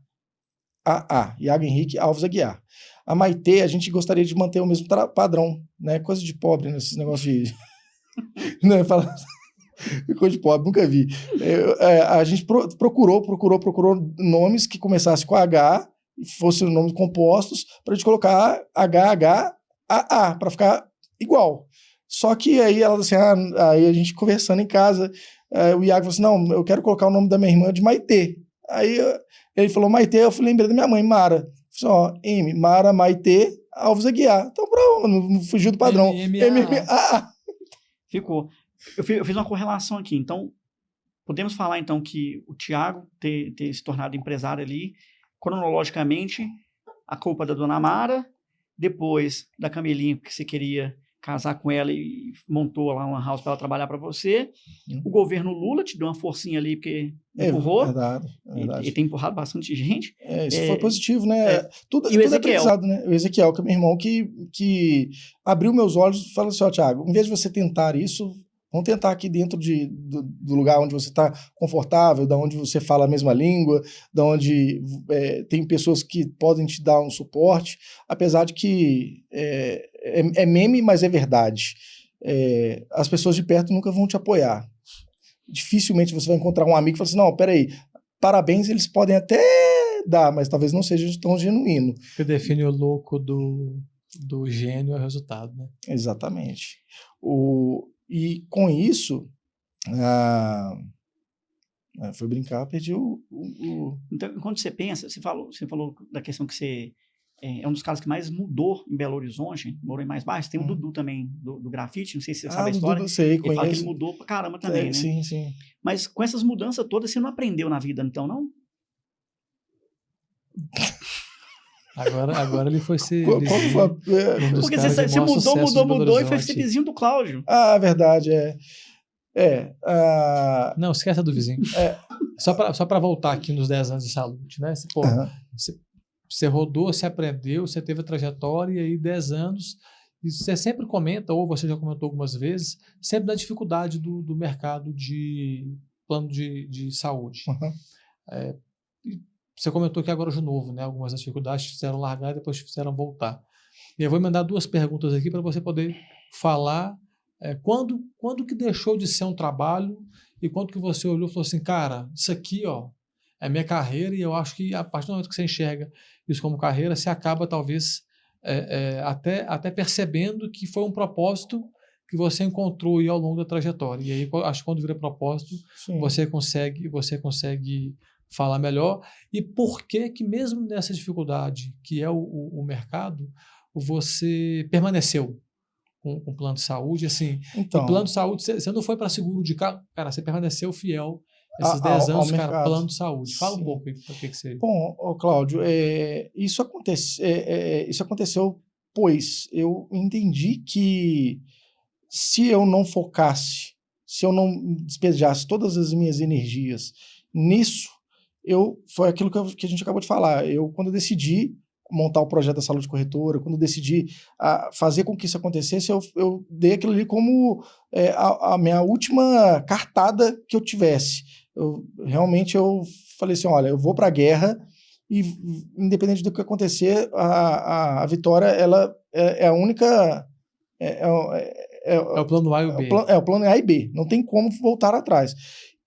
Iago Henrique Alves Aguiar. A Maitê, a gente gostaria de manter o mesmo padrão, né? Coisa de pobre, né? Esses negócios de... Não, fala... Ficou de pobre, nunca vi. A gente procurou nomes que começassem com H, fossem nomes compostos, para a gente colocar HHAA, para ficar igual. Só que aí ela assim, aí a gente conversando em casa, o Iago falou assim: não, eu quero colocar o nome da minha irmã de Maitê. Aí ele falou Maitê, eu lembrei da minha mãe, Mara. Falei, M, Mara Maitê Alves Aguiar. Então, não fugiu do padrão.
MMA. Ficou. Eu fiz uma correlação aqui. Então, podemos falar então que o Thiago ter se tornado empresário ali, cronologicamente, a culpa da dona Mara, depois da Camelinha, que você queria casar com ela e montou lá uma house para ela trabalhar para você. O governo Lula te deu uma forcinha ali, porque empurrou.
Verdade.
E tem empurrado bastante gente.
Isso foi positivo, né? Tudo é aprendizado, né? O Ezequiel, que é meu irmão, que abriu meus olhos e falou assim: Thiago, em vez de você tentar isso, vamos tentar aqui dentro do lugar onde você está confortável, da onde você fala a mesma língua, da onde tem pessoas que podem te dar um suporte, apesar de que é meme, mas é verdade. As pessoas de perto nunca vão te apoiar. Dificilmente você vai encontrar um amigo que fala assim: não, peraí, parabéns, eles podem até dar, mas talvez não seja tão genuíno.
O que define o louco do gênio é o resultado, né?
Exatamente. E com isso, foi brincar, perdi o...
Então, quando você pensa, você falou da questão que você é um dos caras que mais mudou em Belo Horizonte, morou em mais baixo. Tem o Dudu também, do grafite, não sei se você sabe a história.
Dudu, sei,
ele fala que ele mudou pra caramba também, né?
Sim.
Mas com essas mudanças todas, você não aprendeu na vida, então, não?
Agora ele foi ser
Porque você mudou e foi ser vizinho do Cláudio.
Verdade,
Não, esquece do vizinho. Só para voltar aqui nos 10 anos de Saúde, né? Você rodou, você aprendeu, você teve a trajetória, e aí 10 anos, e você sempre comenta, ou você já comentou algumas vezes, sempre da dificuldade do mercado de plano de saúde. Você comentou que agora de novo, né? Algumas das dificuldades fizeram largar e depois fizeram voltar. E eu vou mandar 2 perguntas aqui para você poder falar quando que deixou de ser um trabalho e quanto que você olhou e falou assim, cara, isso aqui, ó, é minha carreira, e eu acho que a partir do momento que você enxerga isso como carreira, você acaba talvez até percebendo que foi um propósito que você encontrou aí ao longo da trajetória. E aí, acho que quando vira propósito,
Sim.
você consegue falar melhor. E por que que mesmo nessa dificuldade que é o mercado, você permaneceu com o plano de saúde? Assim, e
Então,
plano de saúde, você não foi para seguro de carro, cara, você permaneceu fiel esses 10
ao
anos, cara,
mercado.
plano de saúde. Fala um
Sim.
pouco aí, por que você...
Bom, ô, Cláudio, isso aconteceu, pois eu entendi que se eu não focasse, se eu não despejasse todas as minhas energias nisso, foi aquilo que a gente acabou de falar. Quando eu decidi montar o projeto da Saúde Corretora, quando eu decidi fazer com que isso acontecesse, eu dei aquilo ali como a minha última cartada que eu tivesse. Realmente eu falei assim, olha, eu vou para a guerra e, independente do que acontecer, a vitória ela é a única...
É o plano A e o B.
O plano A e B, não tem como voltar atrás.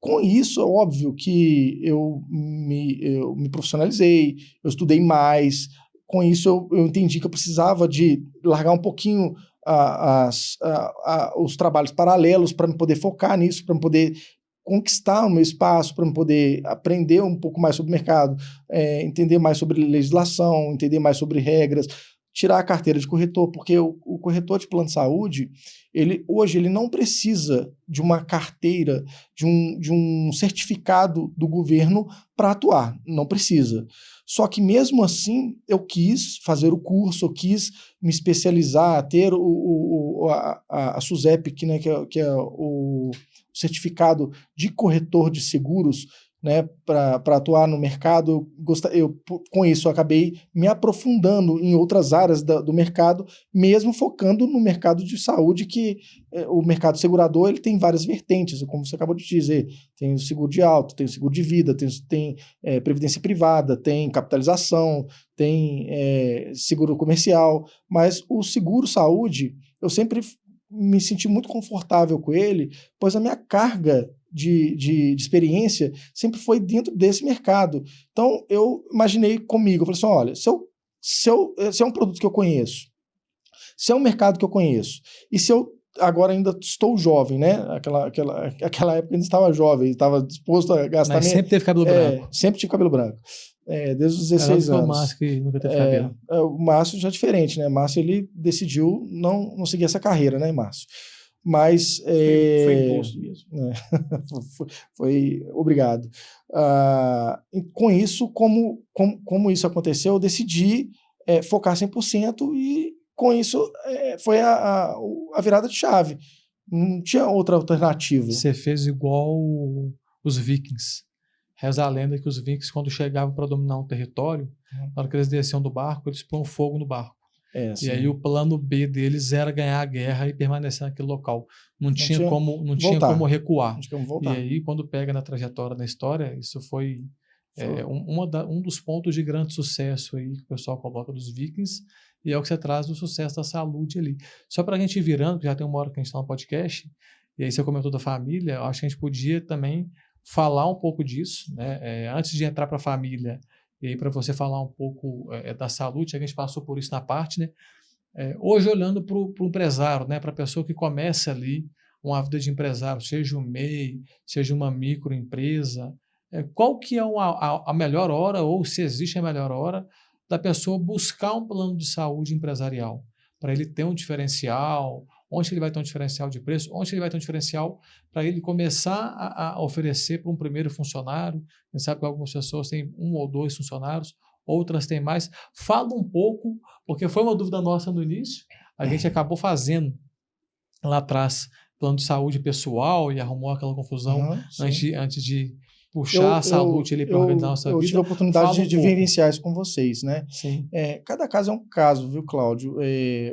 Com isso, é óbvio que eu me profissionalizei, eu estudei mais, com isso eu entendi que eu precisava de largar um pouquinho os trabalhos paralelos para me poder focar nisso, para me poder conquistar o meu espaço, para me poder aprender um pouco mais sobre o mercado, entender mais sobre legislação, entender mais sobre regras, tirar a carteira de corretor, porque o corretor de plano de saúde, hoje ele não precisa de uma carteira, de um certificado do governo para atuar, não precisa. Só que mesmo assim, eu quis fazer o curso, eu quis me especializar, ter a SUSEP, que é o certificado de corretor de seguros, né, para atuar no mercado. Com isso, eu acabei me aprofundando em outras áreas do mercado, mesmo focando no mercado de saúde, que o mercado segurador ele tem várias vertentes, como você acabou de dizer. Tem o seguro de auto, tem o seguro de vida, tem previdência privada, tem capitalização, tem seguro comercial, mas o seguro saúde, eu sempre me senti muito confortável com ele, pois a minha carga de experiência sempre foi dentro desse mercado. Então, eu imaginei comigo, eu falei assim, olha, se é um produto que eu conheço, se é um mercado que eu conheço, e se eu agora ainda estou jovem, né? Aquela época ainda estava jovem, estava disposto a gastar...
Mas sempre teve cabelo branco.
Sempre tive cabelo branco. Desde os 16 anos.
O Márcio que nunca teve cabelo.
O Márcio já é diferente, né? O Márcio, ele decidiu não seguir essa carreira, né, Márcio? Mas...
Foi imposto mesmo.
Foi obrigado. Com isso, como isso aconteceu, eu decidi focar 100% e com isso foi a virada de chave. Não tinha outra alternativa.
Você fez igual os vikings. Reza a lenda que os vikings, quando chegavam para dominar um território, na hora que eles desciam do barco, eles põem fogo no barco. E aí o plano B deles era ganhar a guerra e permanecer naquele local. Não tinha como recuar.
Não tinha como voltar.
E aí, quando pega na trajetória da história, isso foi um dos pontos de grande sucesso aí que o pessoal coloca dos vikings, e é o que você traz do sucesso da saúde ali. Só para a gente ir virando, porque já tem uma hora que a gente está no podcast, e aí você comentou da família, eu acho que a gente podia também falar um pouco disso, né? Antes de entrar para a família, e aí para você falar um pouco da saúde, a gente passou por isso na parte, né? Hoje, olhando para o empresário, né? Para a pessoa que começa ali uma vida de empresário, seja um MEI, seja uma microempresa, qual que é a melhor hora, ou se existe a melhor hora, da pessoa buscar um plano de saúde empresarial, para ele ter um diferencial, onde ele vai ter um diferencial de preço, onde ele vai ter um diferencial para ele começar a oferecer para um primeiro funcionário. A gente sabe que algumas pessoas têm 1 ou 2 funcionários, outras têm mais. Fala um pouco, porque foi uma dúvida nossa no início, a gente acabou fazendo lá atrás plano de saúde pessoal e arrumou aquela confusão antes de puxar a saúde ali para organizar a nossa vida.
Eu tive a oportunidade de vivenciar isso com vocês, né?
Sim.
Cada caso é um caso, viu, Cláudio?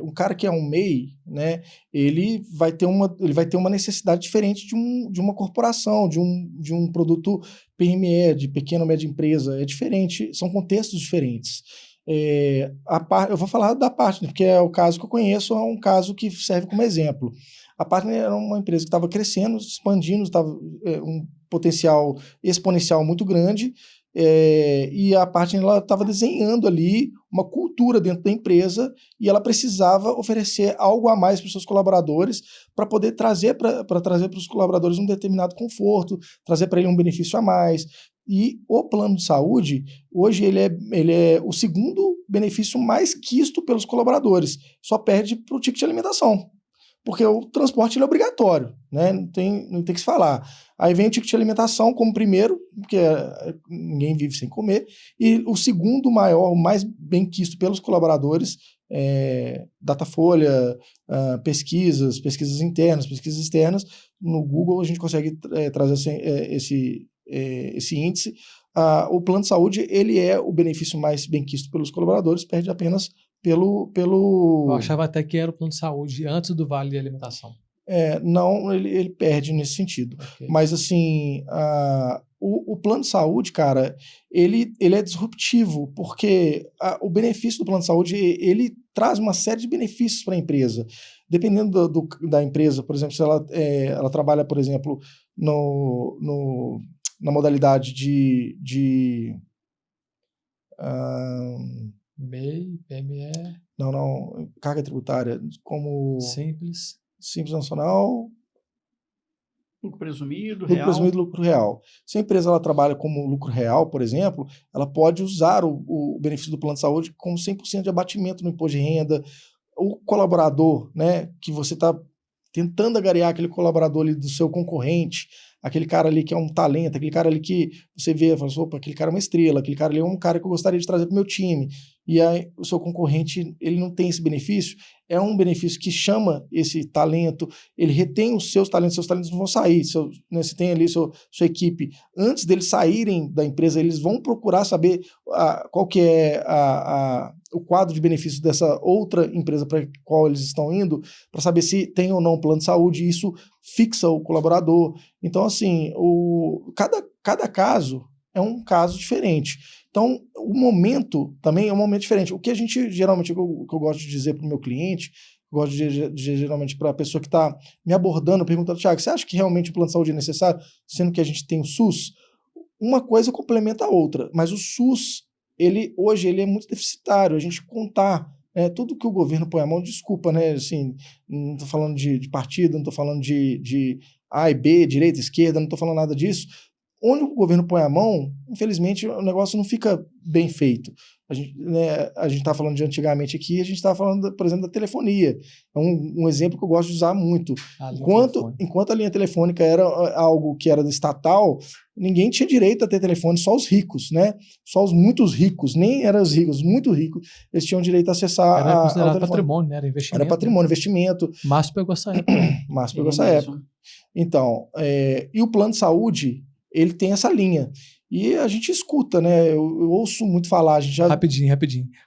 Um cara que é um MEI, né? Ele vai ter uma necessidade diferente de uma corporação, de um produto PME, de pequena ou média empresa. É diferente, são contextos diferentes. Eu vou falar da parte, porque é o caso que eu conheço, é um caso que serve como exemplo. A Partner era uma empresa que estava crescendo, expandindo, estava um potencial exponencial muito grande, e a Partner estava desenhando ali uma cultura dentro da empresa e ela precisava oferecer algo a mais para os seus colaboradores para poder trazer para os colaboradores um determinado conforto, trazer para ele um benefício a mais. E o plano de saúde, hoje, ele é o segundo benefício mais quisto pelos colaboradores. Só perde para o ticket de alimentação. Porque o transporte ele é obrigatório, né? Não tem que se falar. Aí vem o ticket de alimentação como primeiro, porque ninguém vive sem comer. E o segundo maior, o mais bem quisto pelos colaboradores, Datafolha, pesquisas internas, pesquisas externas. No Google a gente consegue trazer esse índice. O plano de saúde ele é o benefício mais bem quisto pelos colaboradores, perde apenas pelo...
Eu achava até que era o plano de saúde antes do Vale de Alimentação.
Não, ele perde nesse sentido. Okay. Mas, assim, o plano de saúde, cara, ele é disruptivo, porque o benefício do plano de saúde, ele traz uma série de benefícios para a empresa. Dependendo da empresa, por exemplo, se ela trabalha, por exemplo, na modalidade de
MEI, PME...
Não, carga tributária, como...
Simples
nacional...
Lucro presumido,
lucro presumido, lucro real. Se a empresa ela trabalha como lucro real, por exemplo, ela pode usar o benefício do plano de saúde com 100% de abatimento no imposto de renda. O colaborador, né, que você está tentando agariar aquele colaborador ali do seu concorrente, aquele cara ali que é um talento, aquele cara ali que você vê e fala assim, opa, aquele cara é uma estrela, aquele cara ali é um cara que eu gostaria de trazer para o meu time. E aí o seu concorrente, ele não tem esse benefício, é um benefício que chama esse talento, ele retém os seus talentos não vão sair. Você tem ali sua equipe, antes deles saírem da empresa, eles vão procurar saber qual que é o quadro de benefícios dessa outra empresa para a qual eles estão indo, para saber se tem ou não um plano de saúde, e isso fixa o colaborador. Então, assim, cada caso é um caso diferente. Então, o momento também é um momento diferente. O que a gente, geralmente, o que eu gosto de dizer para o meu cliente, eu gosto de dizer geralmente para a pessoa que está me abordando, perguntando, Thiago, você acha que realmente o plano de saúde é necessário, sendo que a gente tem o SUS? Uma coisa complementa a outra, mas o SUS, hoje, ele é muito deficitário. A gente contar tudo que o governo põe a mão, desculpa, né? Assim, não estou falando de partido, não estou falando de A e B, direita, esquerda, não estou falando nada disso. Onde o governo põe a mão, infelizmente, o negócio não fica bem feito. A gente está falando de antigamente aqui, a gente está falando, por exemplo, da telefonia. É um exemplo que eu gosto de usar muito. Enquanto a linha telefônica era algo que era estatal, ninguém tinha direito a ter telefone, só os ricos, né? Só os muito ricos, nem eram os ricos, muito ricos, eles tinham direito a acessar
era considerado patrimônio, né? Era investimento.
Era patrimônio, investimento.
Márcio pegou essa época.
Então, e o plano de saúde, ele tem essa linha. E a gente escuta, né? Eu ouço muito falar.
Rapidinho.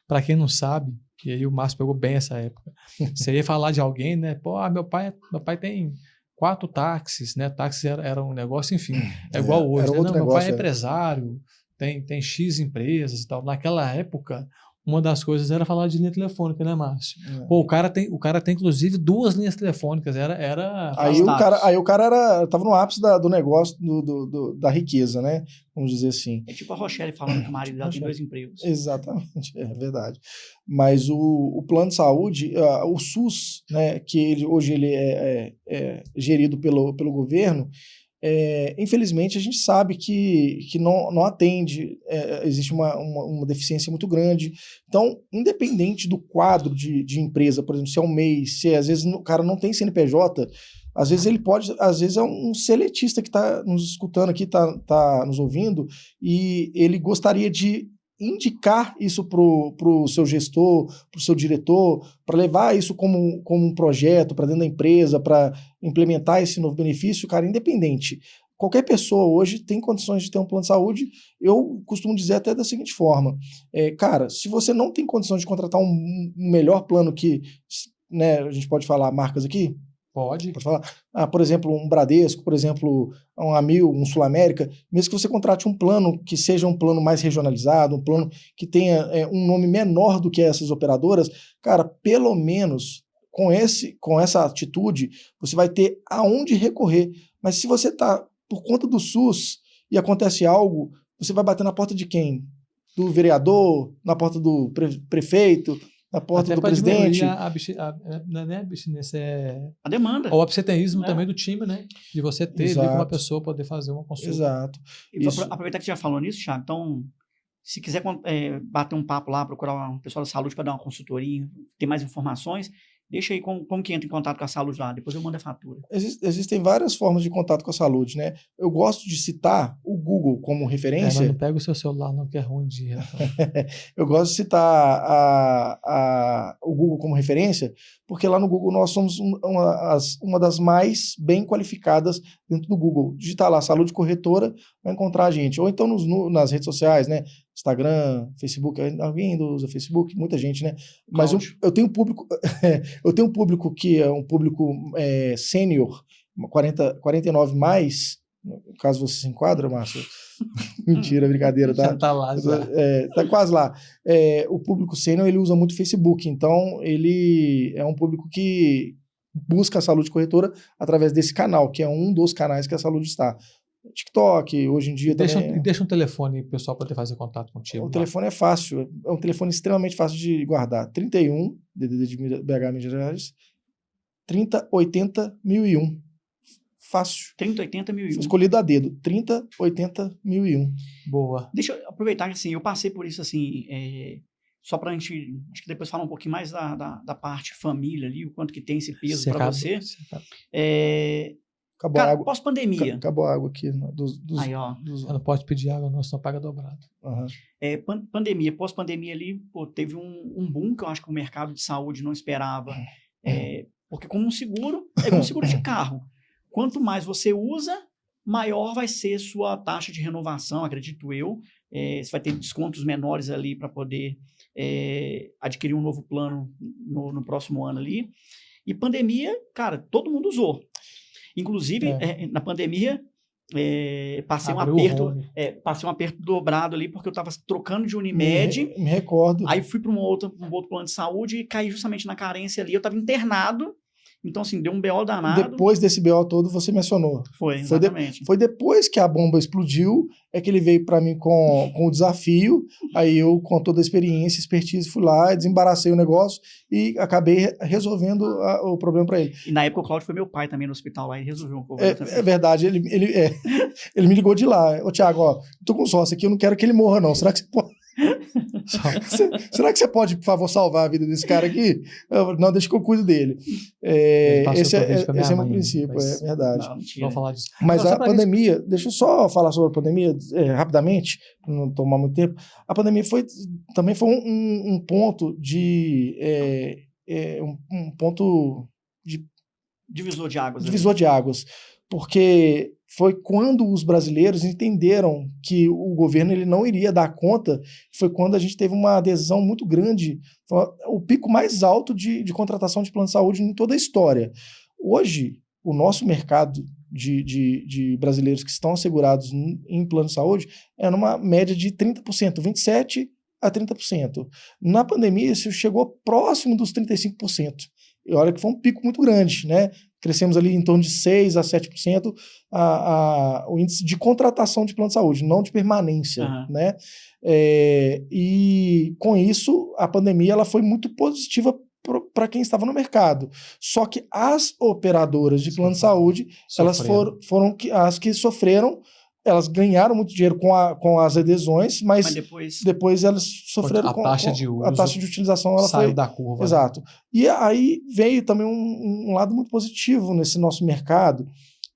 Para quem não sabe, e aí o Márcio pegou bem essa época, você ia falar de alguém, né? Pô, meu pai tem 4 táxis, né? Táxis era um negócio, enfim. É igual hoje, né? Meu pai é empresário, tem X empresas e tal. Naquela época, uma das coisas era falar de linha telefônica, né, Márcio? Pô, o cara tem inclusive 2 linhas telefônicas,
Aí o cara tava no ápice do negócio, da riqueza, né? Vamos dizer assim.
É tipo a Rochelle falando que o marido dela tem 2 empregos.
Exatamente, é verdade. Mas o plano de saúde, o SUS, né, que hoje ele é gerido pelo governo, infelizmente a gente sabe que não atende, existe uma deficiência muito grande. Então, independente do quadro de empresa, por exemplo, se é um MEI, se às vezes o cara não tem CNPJ, às vezes às vezes é um seletista que está nos escutando aqui, tá nos ouvindo, e ele gostaria de indicar isso para o seu gestor, para o seu diretor, para levar isso como um projeto para dentro da empresa, para implementar esse novo benefício, cara, independente. Qualquer pessoa hoje tem condições de ter um plano de saúde. Eu costumo dizer até da seguinte forma, cara, se você não tem condições de contratar um melhor plano que, né, a gente pode falar marcas aqui?
Pode
falar. Por exemplo, um Bradesco, por exemplo, um Amil, um Sul América, mesmo que você contrate um plano que seja um plano mais regionalizado, um plano que tenha um nome menor do que essas operadoras, cara, pelo menos com essa atitude, você vai ter aonde recorrer. Mas se você está por conta do SUS e acontece algo, você vai bater na porta de quem? Do vereador, na porta do prefeito, na porta do presidente.
Não é abstinência, é
A demanda.
o absenteísmo também do time, né? De você ter ali com uma pessoa poder fazer uma consulta.
Exato.
E aproveitar que você já falou nisso, Thiago, então, se quiser bater um papo lá, procurar um pessoal da saúde para dar uma consultoria, ter mais informações, deixa aí como que entra em contato com a saúde lá, depois eu mando a fatura.
Existem várias formas de contato com a saúde, né? Eu gosto de citar o Google como referência.
Mas não pega o seu celular não, que é ruim de
Eu gosto de citar o Google como referência, porque lá no Google nós somos uma das mais bem qualificadas dentro do Google. Digitar lá saúde corretora, vai encontrar a gente. Ou então nas redes sociais, né? Instagram, Facebook, alguém ainda usa Facebook? Muita gente, né? Mas eu tenho um público que é um público sênior, 49 mais, caso você se enquadra, Márcio. Mentira, brincadeira, tá?
Já tá lá, já.
Tá quase lá. O público sênior, ele usa muito Facebook, então ele é um público que busca a saúde corretora através desse canal, que é um dos canais que a saúde está. TikTok, hoje em dia também...
Deixa um telefone pro pessoal poder fazer contato contigo.
O telefone é fácil, é um telefone extremamente fácil de guardar. 31, DDD de BH Minas Gerais, 3080 1001. Fácil.
3080 1001.
Escolhido a dedo. 3080 1001.
Boa.
Deixa eu aproveitar que assim, eu passei por isso assim, só pra gente, acho que depois falar um pouquinho mais da parte família ali, o quanto que tem esse peso para você.
Acabou
Cara,
a água.
Pós-pandemia.
Acabou a água aqui.
Aí, ó.
Você não pode pedir água, não, senão paga dobrado.
Uhum.
Pandemia, pós-pandemia ali, teve um boom que eu acho que o mercado de saúde não esperava. Porque como um seguro, é como um seguro de carro. Quanto mais você usa, maior vai ser sua taxa de renovação, acredito eu. Você vai ter descontos menores ali para poder adquirir um novo plano no próximo ano ali. E pandemia, cara, todo mundo usou. Inclusive, na pandemia, passei um aperto dobrado ali, porque eu estava trocando de Unimed.
Me recordo.
Aí fui para um outro plano de saúde e caí justamente na carência ali. Eu estava internado. Então, assim, deu um BO danado.
Depois desse BO todo, você mencionou.
Foi, exatamente.
Foi depois que a bomba explodiu, é que ele veio para mim com o desafio. Aí eu, com toda a experiência, expertise, fui lá, desembaracei o negócio e acabei resolvendo o problema para ele.
E na época o Cláudio foi meu pai também no hospital lá e resolveu um problema também.
É verdade, ele me ligou de lá. Ô, Thiago, ó, tô com sócio aqui, eu não quero que ele morra, não. Será que você pode... Será que você pode, por favor, salvar a vida desse cara aqui? Não, deixa que eu cuido dele. Esse é o meu princípio, é verdade.
Não
vamos falar disso.
Mas a pandemia, deixa eu só falar sobre a pandemia rapidamente, para não tomar muito tempo. A pandemia também foi um ponto um ponto de
divisor de águas.
Divisor de águas. Porque foi quando os brasileiros entenderam que o governo ele não iria dar conta, foi quando a gente teve uma adesão muito grande, o pico mais alto de contratação de plano de saúde em toda a história. Hoje, o nosso mercado de brasileiros que estão assegurados em plano de saúde é numa média de 30%, 27% a 30%. Na pandemia, isso chegou próximo dos 35%. E olha que foi um pico muito grande, né? Crescemos ali em torno de 6% a 7% o índice de contratação de plano de saúde, não de permanência, né? E com isso, a pandemia ela foi muito positiva para quem estava no mercado. Só que as operadoras de plano de saúde, elas foram as que sofreram. Elas ganharam muito dinheiro com as adesões, mas depois elas sofreram
a taxa de uso,
a taxa de utilização ela
saiu
foi
da curva.
Exato. Né? E aí veio também um lado muito positivo nesse nosso mercado,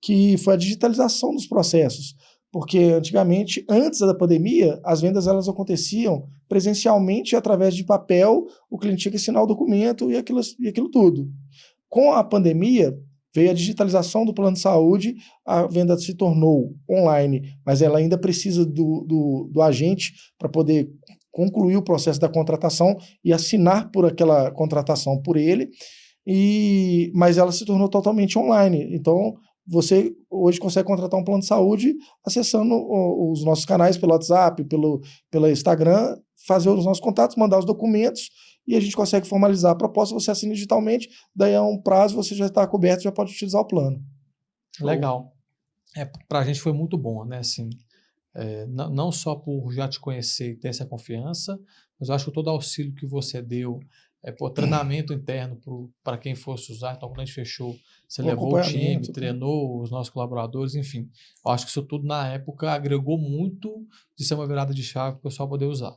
que foi a digitalização dos processos. Porque antigamente, antes da pandemia, as vendas elas aconteciam presencialmente através de papel, o cliente tinha que assinar o documento e aquilo tudo. Com a pandemia, veio a digitalização do plano de saúde, a venda se tornou online, mas ela ainda precisa do agente para poder concluir o processo da contratação e assinar por aquela contratação por ele, mas ela se tornou totalmente online. Então, você hoje consegue contratar um plano de saúde acessando os nossos canais pelo WhatsApp, pelo Instagram, fazer os nossos contatos, mandar os documentos e a gente consegue formalizar a proposta, você assina digitalmente, daí a um prazo você já está coberto, já pode utilizar o plano.
Legal. Para a gente foi muito bom, né? Assim, não só por já te conhecer e ter essa confiança, mas eu acho que todo auxílio que você deu, treinamento interno para quem fosse usar. Então, quando a gente fechou, você levou o time, treinou os nossos colaboradores, enfim. Eu acho que isso tudo, na época, agregou muito de ser uma virada de chave para o pessoal poder usar.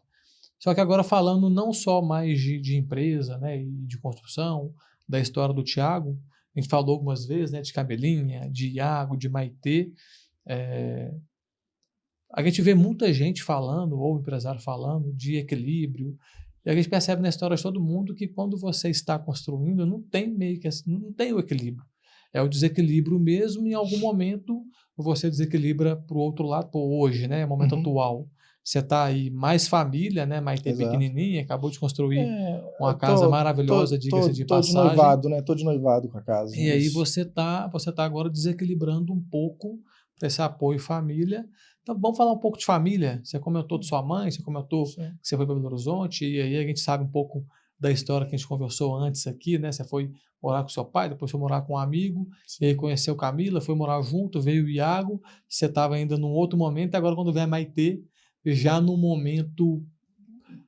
Só que agora falando não só mais de empresa, né, e de construção, da história do Thiago, a gente falou algumas vezes, né, de Cabelinha, de Iago, de Maitê. A gente vê muita gente falando, ou empresário falando, de equilíbrio, e a gente percebe na história de todo mundo que quando você está construindo, não tem não tem o equilíbrio. É o desequilíbrio mesmo, em algum momento você desequilibra para o outro lado, hoje, né, momento atual. Você está aí mais família, né? Maitê pequenininha, acabou de construir uma casa maravilhosa, diga-se de passagem.
Tô de noivado, né? Tô de noivado com a casa.
E aí você tá agora desequilibrando um pouco para esse apoio família. Então vamos falar um pouco de família. Você comentou de sua mãe, você comentou que você foi para Belo Horizonte, e aí a gente sabe um pouco da história que a gente conversou antes aqui, né? Você foi morar com seu pai, depois foi morar com um amigo, e aí conheceu Camila, foi morar junto, veio o Iago, você estava ainda num outro momento, e agora quando vem a Maitê, já num momento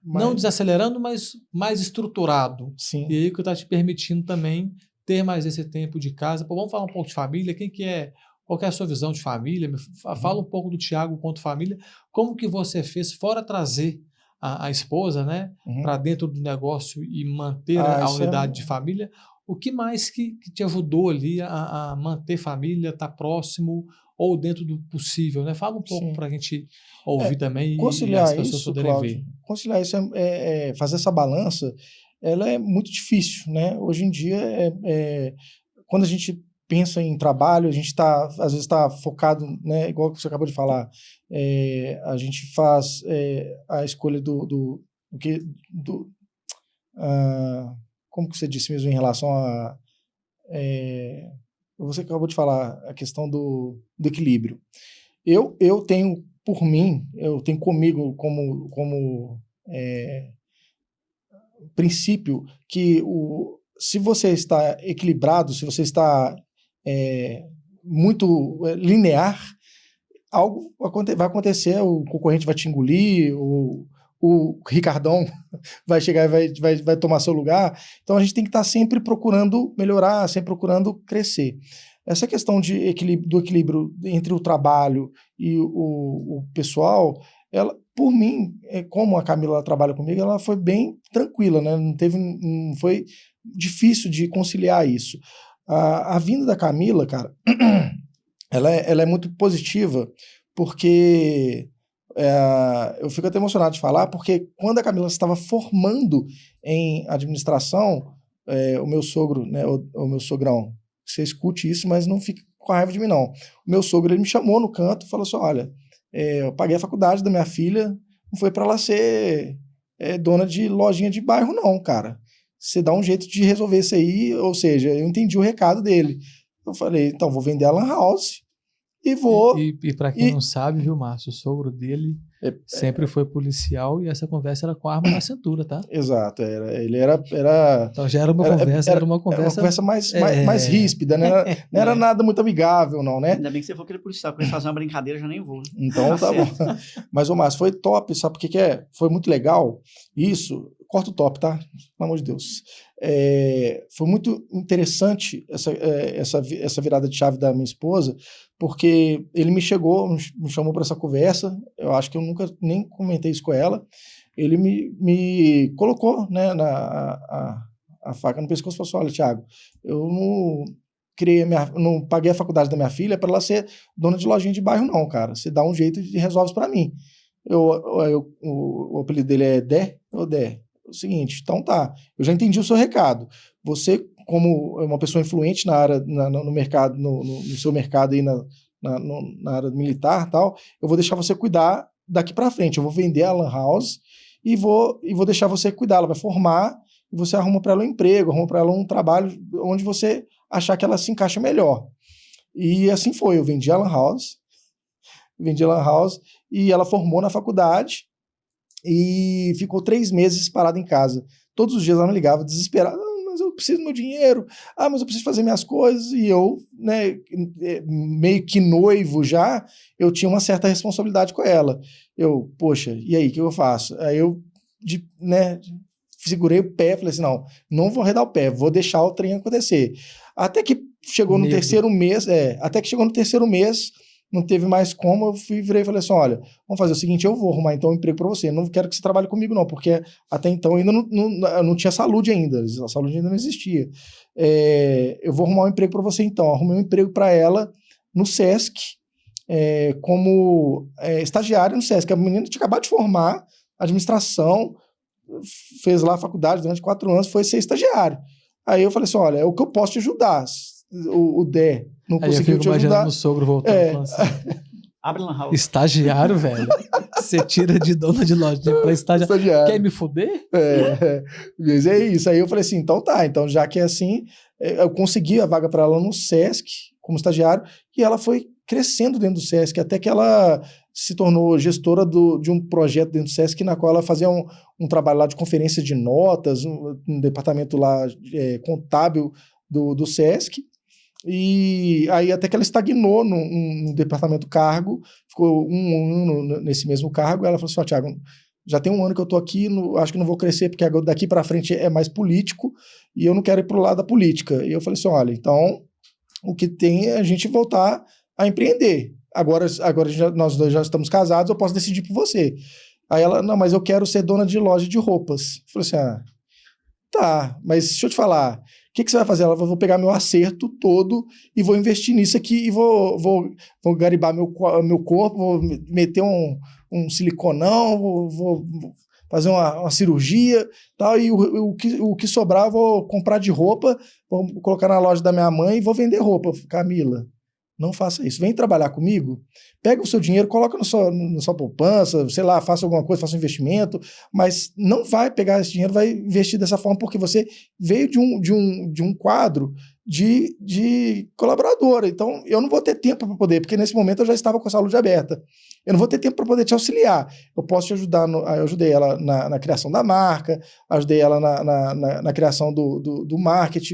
não desacelerando, mas mais estruturado.
Sim.
E aí que está te permitindo também ter mais esse tempo de casa. Vamos falar um pouco de família, qual que é a sua visão de família? Fala um pouco do Thiago quanto família, como que você fez, fora trazer a esposa, né, para dentro do negócio e manter a unidade de família, o que mais que te ajudou ali a manter família, estar próximo, ou dentro do possível, né? Fala um pouco para a gente ouvir também e as pessoas poderem ver.
Conciliar isso, fazer essa balança, ela é muito difícil, né? Hoje em dia, quando a gente pensa em trabalho, a gente às vezes está focado, né? Igual que você acabou de falar, a gente faz a escolha como que você disse mesmo em relação a você acabou de falar a questão do equilíbrio. Eu tenho por mim, eu tenho comigo como princípio que se você está equilibrado, se você está muito linear, algo vai acontecer, o concorrente vai te engolir, o Ricardão vai chegar e vai tomar seu lugar. Então a gente tem que estar sempre procurando melhorar, sempre procurando crescer. Essa questão do equilíbrio entre o trabalho e o pessoal, ela, por mim, como a Camila trabalha comigo, ela foi bem tranquila, né? Não foi difícil de conciliar isso. A vinda da Camila, cara, ela é muito positiva, porque eu fico até emocionado de falar, porque quando a Camila estava formando em administração, o meu sogro, né, o meu sogrão, você escute isso, mas não fique com raiva de mim, não. O meu sogro, ele me chamou no canto e falou assim, olha, eu paguei a faculdade da minha filha, não foi para ela ser dona de lojinha de bairro, não, cara. Você dá um jeito de resolver isso aí, ou seja, eu entendi o recado dele. Eu falei, então, vou vender a Lan House e vou...
E para quem não sabe, viu, Márcio, o sogro dele sempre foi policial e essa conversa era com a arma na cintura, tá?
Exato, ele era...
Então já era uma conversa, era uma conversa
mais ríspida, né? Não era nada muito amigável, não, né?
Ainda bem que você falou que ele é policial, quando ele fazer uma brincadeira, eu já nem vou.
Então tá bom. Mas, Márcio, foi top, sabe por que é? Foi muito legal isso... Corta o top, tá? Pelo amor de Deus. Foi muito interessante essa virada de chave da minha esposa, porque ele me chamou para essa conversa, eu acho que eu nunca nem comentei isso com ela, ele me colocou, né, a faca no pescoço e falou assim, olha, Thiago, eu não paguei a faculdade da minha filha para ela ser dona de lojinha de bairro, não, cara. Você dá um jeito e resolve isso para mim. O apelido dele é Dé. O seguinte, então tá, eu já entendi o seu recado. Você, como uma pessoa influente na área, no mercado, no seu mercado aí na área militar e tal, eu vou deixar você cuidar daqui para frente. Eu vou vender a Lan House e vou deixar você cuidar. Ela vai formar e você arruma para ela um emprego, arruma para ela um trabalho onde você achar que ela se encaixa melhor. E assim foi, eu vendi a Lan House e ela formou na faculdade e ficou 3 meses parada em casa. todos os dias ela me ligava desesperada, mas eu preciso do meu dinheiro, mas eu preciso fazer minhas coisas, e eu, né, meio que noivo já, eu tinha uma certa responsabilidade com ela. Eu, poxa, e aí, o que eu faço? Aí eu, né, segurei o pé, falei assim, não vou arredar o pé, vou deixar o trem acontecer. Até que chegou no terceiro mês, não teve mais como, eu virei e falei assim, olha, vamos fazer o seguinte, eu vou arrumar então um emprego para você, não quero que você trabalhe comigo não, porque até então ainda não tinha saúde ainda, a saúde ainda não existia. Eu vou arrumar um emprego para você então, arrumei um emprego para ela no Sesc, como estagiária no Sesc, a menina tinha acabado de formar, administração, fez lá a faculdade durante 4 anos, foi ser estagiário. Aí eu falei assim, olha, é o que eu posso te ajudar, o Dé não conseguiu te ajudar.
O sogro voltando falando assim,
abre lan house.
Estagiário, velho. Você tira de dona de loja pra estagiário. Quer me fuder?
Mas é isso. Aí eu falei assim, então tá, então já que é assim, eu consegui a vaga para ela no Sesc, como estagiário, e ela foi crescendo dentro do Sesc, até que ela se tornou gestora de um projeto dentro do Sesc, na qual ela fazia um trabalho lá de conferência de notas, um departamento lá contábil do Sesc, e aí até que ela estagnou no departamento cargo, ficou um ano nesse mesmo cargo, ela falou assim, Thiago, já tem 1 ano que eu tô aqui, acho que não vou crescer, porque daqui para frente é mais político, e eu não quero ir pro lado da política. E eu falei assim, olha, então, o que tem é a gente voltar a empreender. Agora nós dois já estamos casados, eu posso decidir por você. Aí ela, não, mas eu quero ser dona de loja de roupas. Eu falei assim, tá, mas deixa eu te falar, o que você vai fazer? Ela, vou pegar meu acerto todo e vou investir nisso aqui e vou garibar meu corpo, vou meter um siliconão, vou fazer uma cirurgia, tal, e o que sobrar eu vou comprar de roupa, vou colocar na loja da minha mãe e vou vender roupa. Camila, não faça isso. Vem trabalhar comigo, pega o seu dinheiro, coloca na sua poupança, sei lá, faça alguma coisa, faça um investimento, mas não vai pegar esse dinheiro, vai investir dessa forma, porque você veio de um quadro de colaboradora. Então, eu não vou ter tempo para poder, porque nesse momento eu já estava com a saúde aberta. Eu não vou ter tempo para poder te auxiliar. Eu posso te ajudar, eu ajudei ela na criação da marca, ajudei ela na criação do marketing,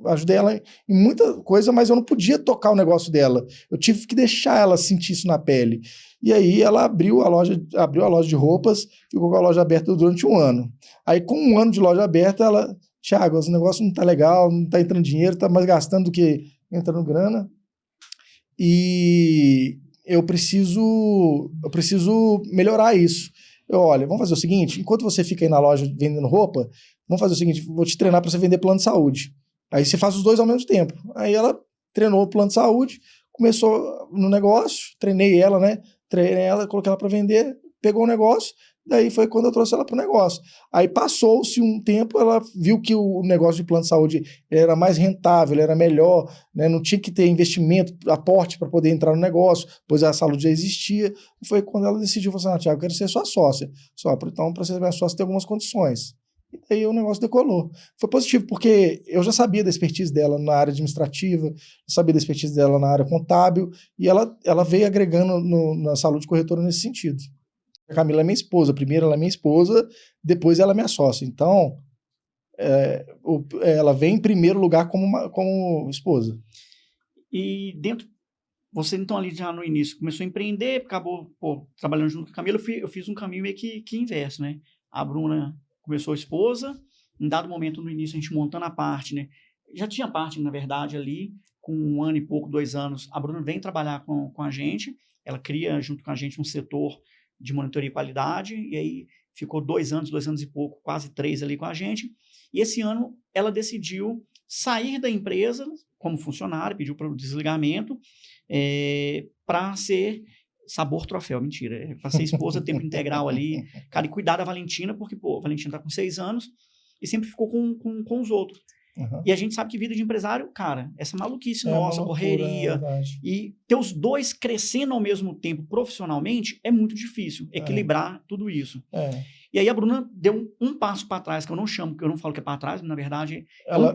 ajudei ela em muita coisa, mas eu não podia tocar o negócio dela. Eu tive que deixar ela sentir isso na pele. E aí ela abriu a loja de roupas, ficou com a loja aberta durante 1 ano. Aí com 1 ano de loja aberta, ela, Thiago, esse negócio não tá legal, não tá entrando dinheiro, tá mais gastando do que entrando grana. E eu preciso melhorar isso. Olha, vamos fazer o seguinte, enquanto você fica aí na loja vendendo roupa, vamos fazer o seguinte, vou te treinar para você vender plano de saúde. Aí você faz os dois ao mesmo tempo. Aí ela treinou o plano de saúde, começou no negócio, treinei ela, coloquei ela para vender, pegou o negócio, daí foi quando eu trouxe ela para o negócio. Aí passou-se um tempo, ela viu que o negócio de plano de saúde era mais rentável, era melhor, né? Não tinha que ter investimento, aporte para poder entrar no negócio, pois a saúde já existia. Foi quando ela decidiu, falou assim, Thiago, eu quero ser sua sócia. Então, para ser minha sócia, tem algumas condições. E aí o negócio decolou. Foi positivo, porque eu já sabia da expertise dela na área administrativa, sabia da expertise dela na área contábil, e ela veio agregando na saúde corretora nesse sentido. A Camila é minha esposa, primeiro ela é minha esposa, depois ela é minha sócia. Então, ela vem em primeiro lugar como esposa.
E você então ali já no início começou a empreender, acabou trabalhando junto com a Camila, eu fiz um caminho meio que inverso, né? A Bruna começou a esposa, em dado momento no início a gente montando a parte, né? Já tinha parte, na verdade, ali, com 1 ano e pouco, 2 anos, a Bruna vem trabalhar com a gente, ela cria junto com a gente um setor de monitoria e qualidade, e aí ficou 2 anos e pouco, quase 3 ali com a gente, e esse ano ela decidiu sair da empresa como funcionária, pediu para o desligamento, para ser sabor troféu, mentira, para ser esposa tempo integral ali, cara, e cuidar da Valentina, porque, a Valentina tá com 6 anos e sempre ficou com os outros. Uhum. E a gente sabe que vida de empresário, cara, essa maluquice nossa, correria, e ter os dois crescendo ao mesmo tempo profissionalmente é muito difícil, equilibrar tudo isso. E aí a Bruna deu um passo para trás, que eu não chamo, que eu não falo que é para trás, mas na verdade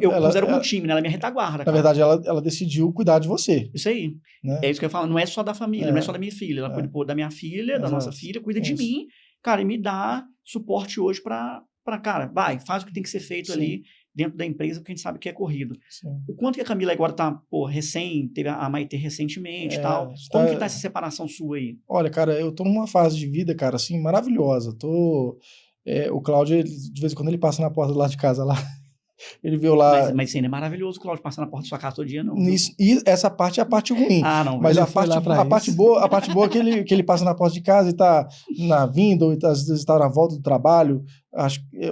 eu considero como time, né? Ela é minha retaguarda.
Na verdade, ela decidiu cuidar de você.
Isso aí. Né? É isso que eu falo, não é só da família, não é só da minha filha, ela cuida da minha filha, da nossa filha, cuida de mim, cara, e me dá suporte hoje para para, cara, vai, faz o que tem que ser feito
Sim.
ali dentro da empresa, porque a gente sabe que é corrido.
Sim.
O quanto que a Camila agora tá, pô, teve a Maitê recentemente e tal.
Está-
Como que tá essa separação sua aí?
Olha, cara, eu tô numa fase de vida, cara, assim, maravilhosa. O Cláudio, de vez em quando ele passa na porta do lado de casa lá, ele viu lá.
Mas isso ainda é maravilhoso o Cláudio passar na porta da sua casa todo dia, não. Viu?
E essa parte é a parte ruim.
Ah, não.
Mas
ele
a
foi lá pra
parte
isso.
boa, que ele passa na porta de casa e tá na vinda, ou às vezes tá na volta do trabalho,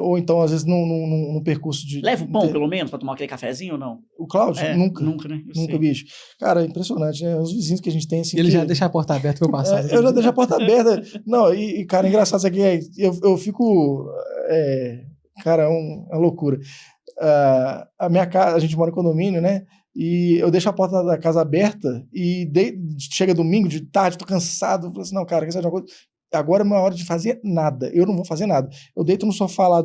ou então às vezes no percurso de.
Leva o pão, pelo menos, pra tomar aquele cafezinho ou não?
O Cláudio? Nunca.
Nunca, né? Eu
Nunca,
sei.
bicho. Cara, é impressionante, né? Os vizinhos que a gente tem, assim.
Ele
que-
já deixa a porta aberta pra eu passar.
eu já deixo a porta aberta. Não, cara, engraçado isso aqui. Eu fico. Cara, é uma loucura. A minha casa, a gente mora em condomínio, né? E eu deixo a porta da casa aberta e chega domingo de tarde, tô cansado. Eu falo assim, não, cara, quer saber de uma coisa? Agora é uma hora de fazer nada. Eu não vou fazer nada. Eu deito no sofá lá,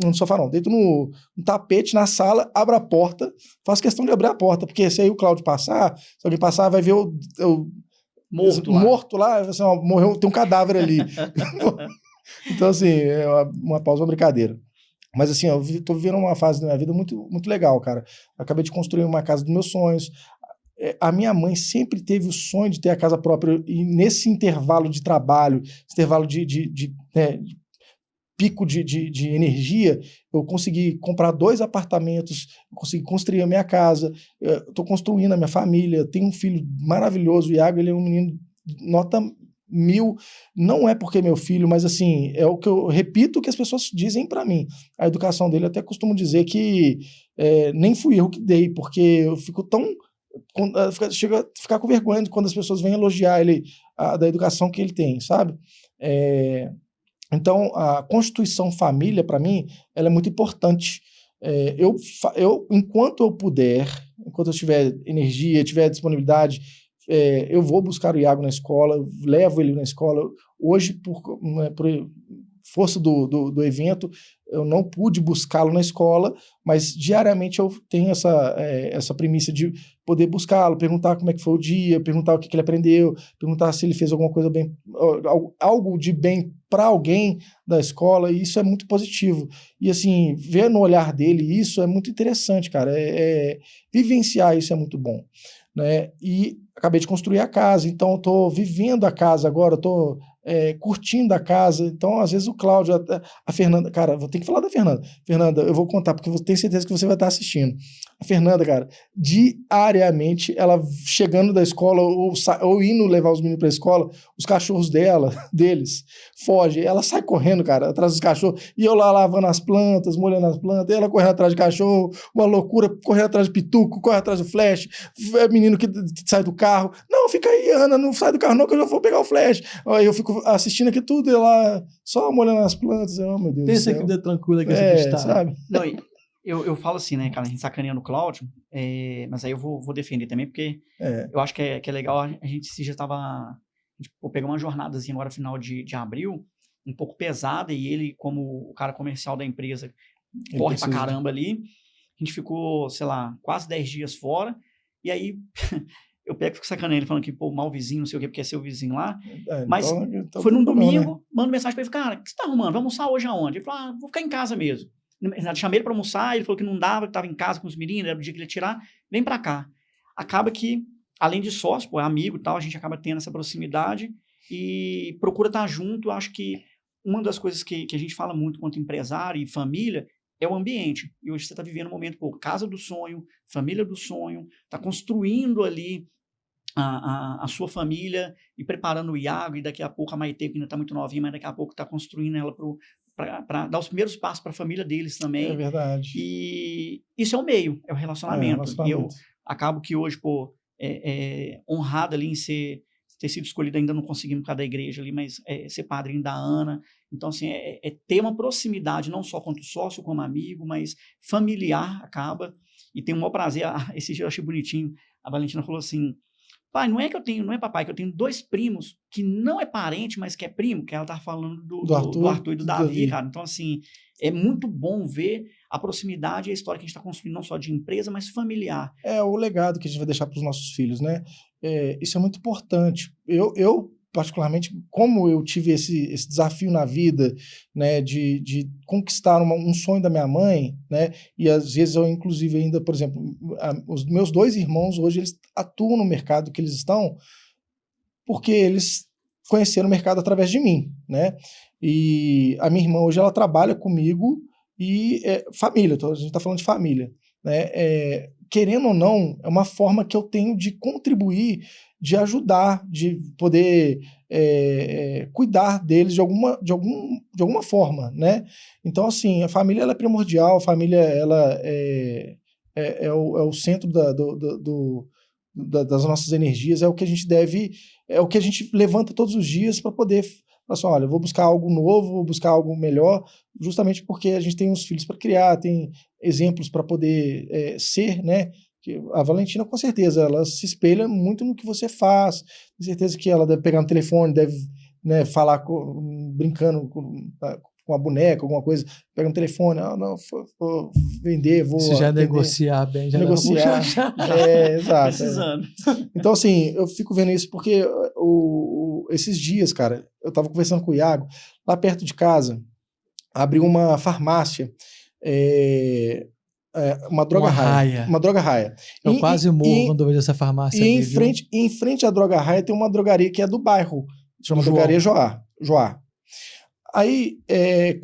no sofá não, deito no tapete na sala, abro a porta, faço questão de abrir a porta, porque se aí o Cláudio passar, se alguém passar, vai ver eu
Morto lá.
assim, ó, morreu, tem um cadáver ali. Então, assim, é uma pausa, uma brincadeira. Mas, assim, eu tô vivendo uma fase da minha vida muito, muito legal, cara. Acabei de construir uma casa dos meus sonhos. A minha mãe sempre teve o sonho de ter a casa própria, e nesse intervalo de trabalho, esse intervalo né, pico de energia, eu consegui comprar 2 apartamentos, consegui construir a minha casa, estou construindo a minha família, tenho um filho maravilhoso, o Iago, ele é um menino nota 1000, não é porque é meu filho, mas assim, é o que eu repito que as pessoas dizem para mim. A educação dele, eu até costumo dizer que nem fui eu que dei, porque eu fico tão... chega a ficar com vergonha quando as pessoas vêm elogiar ele, da educação que ele tem, sabe? Então, a constituição família, para mim, ela é muito importante. Enquanto eu puder, enquanto eu tiver energia, tiver disponibilidade, eu vou buscar o Iago na escola, levo ele na escola. Hoje, por força do evento, eu não pude buscá-lo na escola, mas diariamente eu tenho essa premissa de poder buscá-lo, perguntar como é que foi o dia, perguntar o que ele aprendeu, perguntar se ele fez alguma coisa bem, algo de bem para alguém da escola, e isso é muito positivo. E assim, ver no olhar dele isso é muito interessante, cara. Vivenciar isso é muito bom, né? E acabei de construir a casa, então eu tô vivendo a casa agora, eu tô curtindo a casa. Então, às vezes, o Cláudio, a Fernanda, cara, vou ter que falar da Fernanda. Fernanda, eu vou contar, porque eu tenho certeza que você vai estar assistindo. A Fernanda, cara, diariamente, ela chegando da escola ou indo levar os meninos para a escola, os cachorros deles, fogem. Ela sai correndo, cara, atrás dos cachorros. E eu lá lavando as plantas, molhando as plantas, ela correndo atrás de cachorro, uma loucura, correndo atrás de pituco, corre atrás do flash, menino que sai do carro. Não, fica aí, Ana, não sai do carro não, que eu já vou pegar o flash. Aí eu fico assistindo aqui tudo, e ela só molhando as plantas. Oh, meu Deus do céu.
Pensa que deu tranquila que esse bicho tá.
Sabe?
Não, eu falo assim, né, cara, a gente sacaneando o Cláudio, mas aí eu vou defender também, porque eu acho que é legal, a gente já tava, a gente pegou uma jornadazinha agora final de abril, um pouco pesada, e ele, como o cara comercial da empresa, corre pra caramba ali, a gente ficou, sei lá, quase 10 dias fora, e aí eu pego e fico sacaneando ele, falando que, pô, mal vizinho, não sei o quê, porque é seu vizinho lá, mas
então
foi num
problema,
domingo, mando mensagem pra ele, cara, o que você tá arrumando? Vamos almoçar hoje aonde? Ele falou, vou ficar em casa mesmo. Eu chamei ele para almoçar, ele falou que não dava, que estava em casa com os meninos, era o dia que ele ia tirar, vem para cá. Acaba que, além de sócio, pô, é amigo e tal, a gente acaba tendo essa proximidade e procura estar junto. Acho que uma das coisas que a gente fala muito quanto empresário e família é o ambiente. E hoje você está vivendo um momento, pô, casa do sonho, família do sonho, está construindo ali a sua família e preparando o Iago, e daqui a pouco a Maitê, que ainda está muito novinha, mas daqui a pouco está construindo ela para dar os primeiros passos para a família deles também.
É verdade.
E isso é o meio, é o relacionamento. E eu acabo que hoje, pô, honrado ali em ter sido escolhido, ainda não conseguimos por causa da igreja ali, mas ser padrinho da Ana. Então, assim, ter uma proximidade, não só quanto sócio, como amigo, mas familiar acaba. E tem um maior prazer. Esse dia eu achei bonitinho. A Valentina falou assim, pai, não é papai, que eu tenho 2 primos que não é parente, mas que é primo, que ela tá falando do Arthur e do Davi, cara. Então, assim, é muito bom ver a proximidade e a história que a gente está construindo, não só de empresa, mas familiar.
É o legado que a gente vai deixar para os nossos filhos, né? Isso é muito importante. Eu particularmente, como eu tive esse desafio na vida, né, de conquistar um sonho da minha mãe, né, e às vezes eu, inclusive, ainda, por exemplo, os meus 2 irmãos hoje, eles atuam no mercado que eles estão, porque eles conheceram o mercado através de mim, né, e a minha irmã hoje, ela trabalha comigo e família, a gente está falando de família, né, querendo ou não, é uma forma que eu tenho de contribuir, de ajudar, de poder cuidar deles de alguma forma, né? Então, assim, a família ela é primordial, a família ela é o centro das nossas energias, é o que a gente deve, é o que a gente levanta todos os dias para poder falar assim, olha, eu vou buscar algo novo, vou buscar algo melhor, justamente porque a gente tem uns filhos para criar, tem exemplos para poder ser, né? A Valentina, com certeza, ela se espelha muito no que você faz. Tenho certeza que ela deve pegar no telefone, deve, né, falar brincando com a boneca, alguma coisa, pega no telefone, não, vou vender, vou
Se já
atender,
negociar bem, já
negociar. Exato.
Precisando.
Então, assim, eu fico vendo isso porque esses dias, cara, eu tava conversando com o Iago, lá perto de casa, abriu uma farmácia, uma droga raia. Uma droga raia.
Eu quase morro quando eu vejo essa farmácia
e
ali,
em frente à droga raia tem uma drogaria que é do bairro, chama Drogaria Joá. Aí,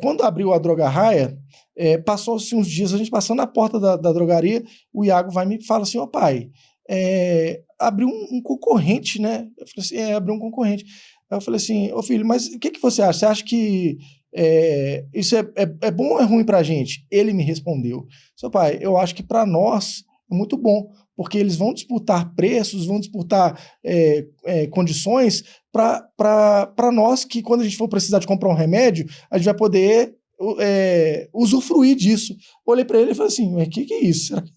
quando abriu a droga raia, passou-se uns dias, a gente passando na porta da drogaria, o Iago vai e me fala assim, pai, abriu um concorrente, né? Eu falei assim, abriu um concorrente. Aí eu falei assim, filho, mas o que você acha? Você acha que isso é bom ou é ruim pra gente? Ele me respondeu, seu pai, eu acho que para nós é muito bom, porque eles vão disputar preços, vão disputar condições para nós, que quando a gente for precisar de comprar um remédio, a gente vai poder usufruir disso. Olhei para ele e falei assim, mas que é isso? Será que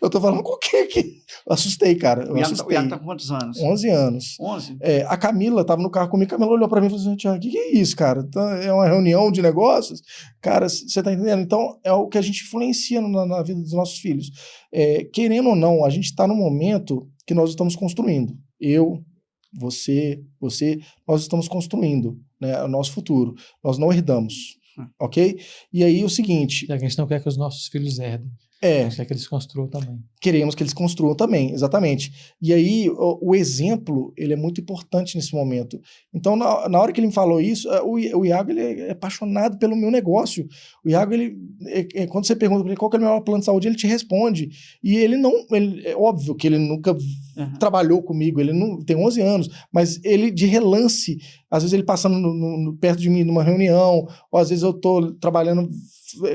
eu tô falando com o quê aqui? Eu assustei, cara.
O Iago tá com quantos anos?
11 anos.
11?
A Camila tava no carro comigo, a Camila olhou pra mim e falou assim, Tiago, o que é isso, cara? É uma reunião de negócios? Cara, você tá entendendo? Então, é o que a gente influencia na vida dos nossos filhos. Querendo ou não, a gente tá no momento que nós estamos construindo. Eu, você, nós estamos construindo, né, o nosso futuro. Nós não herdamos, ok? E aí, o seguinte...
A gente não quer que os nossos filhos herdem. A gente quer que eles construam também.
Queremos que eles construam também, exatamente. E aí, o exemplo, ele é muito importante nesse momento. Então, na hora que ele me falou isso, o Iago, ele é apaixonado pelo meu negócio. O Iago, quando você pergunta para ele qual que é o meu plano de saúde, ele te responde. E é óbvio que ele nunca trabalhou comigo, ele não tem 11 anos, mas ele, de relance, às vezes ele passando perto de mim numa reunião, ou às vezes eu tô trabalhando...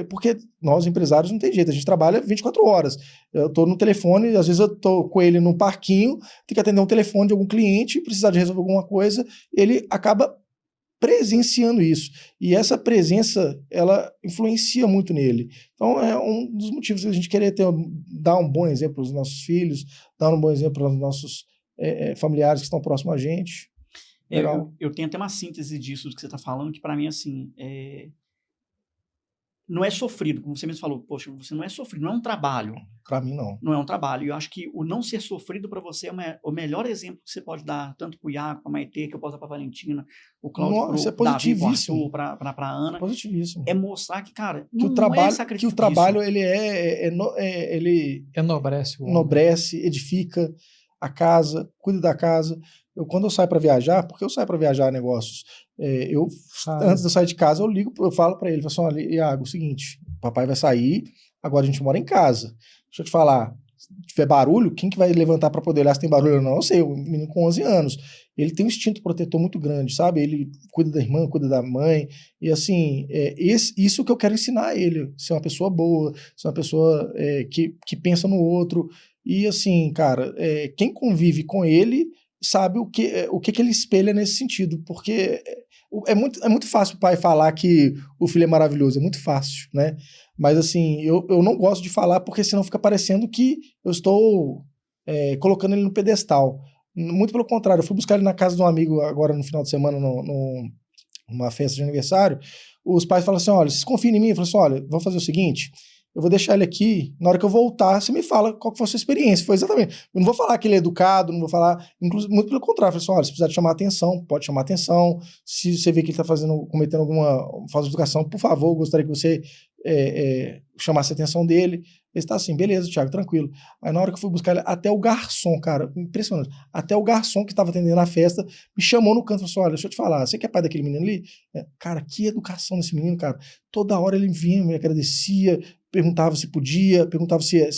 Porque nós, empresários, não tem jeito, a gente trabalha 24 horas. Eu tô no telefone, às vezes eu tô com ele no parquinho, tem que atender um telefone de algum cliente, precisar de resolver alguma coisa, ele acaba presenciando isso. E essa presença, ela influencia muito nele. Então, é um dos motivos que a gente querer dar um bom exemplo aos nossos filhos, dar um bom exemplo aos nossos familiares que estão próximos a gente.
Eu tenho até uma síntese disso que você está falando, que para mim, assim, não é sofrido, como você mesmo falou, poxa, você não é sofrido, não é um trabalho.
Para mim, não.
Não é um trabalho. E eu acho que o não ser sofrido para você é o melhor exemplo que você pode dar, tanto para o Iago, para a Maitê, que eu posso dar para a Valentina, o Cláudio, para o Davi, para o Arthur, para a Ana.
Positivíssimo.
É mostrar que, cara,
que o trabalho, ele enobrece, edifica a casa, cuida da casa. Quando eu saio para viajar, porque eu saio para viajar negócios, antes de eu sair de casa, eu falo para ele, falo assim, olha, Iago, o seguinte, papai vai sair, agora a gente mora em casa. Deixa eu te falar, se tiver barulho, quem que vai levantar para poder olhar se tem barulho ou não? Eu sei, o menino com 11 anos, ele tem um instinto protetor muito grande, sabe? Ele cuida da irmã, cuida da mãe, e assim, isso que eu quero ensinar a ele, ser uma pessoa boa, ser uma pessoa que pensa no outro, e assim, cara, quem convive com ele sabe o que ele espelha nesse sentido, porque é muito fácil o pai falar que o filho é maravilhoso, é muito fácil, né? Mas assim, eu não gosto de falar porque senão fica parecendo que eu estou colocando ele no pedestal. Muito pelo contrário, eu fui buscar ele na casa de um amigo agora no final de semana, numa festa de aniversário. Os pais falam assim, olha, vocês confiam em mim? Eu falo assim, olha, vamos fazer o seguinte, eu vou deixar ele aqui, na hora que eu voltar, você me fala qual que foi a sua experiência. Foi exatamente. Eu não vou falar que ele é educado, não vou falar, inclusive, muito pelo contrário, eu falei assim, olha, se precisar de chamar atenção, pode chamar atenção, se você vê que ele está cometendo alguma falta de educação, por favor, eu gostaria que você chamasse a atenção dele. Ele está assim, beleza, Thiago, tranquilo. Aí na hora que eu fui buscar ele, até o garçom, cara, impressionante, até o garçom que estava atendendo a festa me chamou no canto e falou assim, olha, deixa eu te falar, você que é pai daquele menino ali? Cara, que educação desse menino, cara. Toda hora ele vinha, me agradecia, perguntava se podia, perguntava se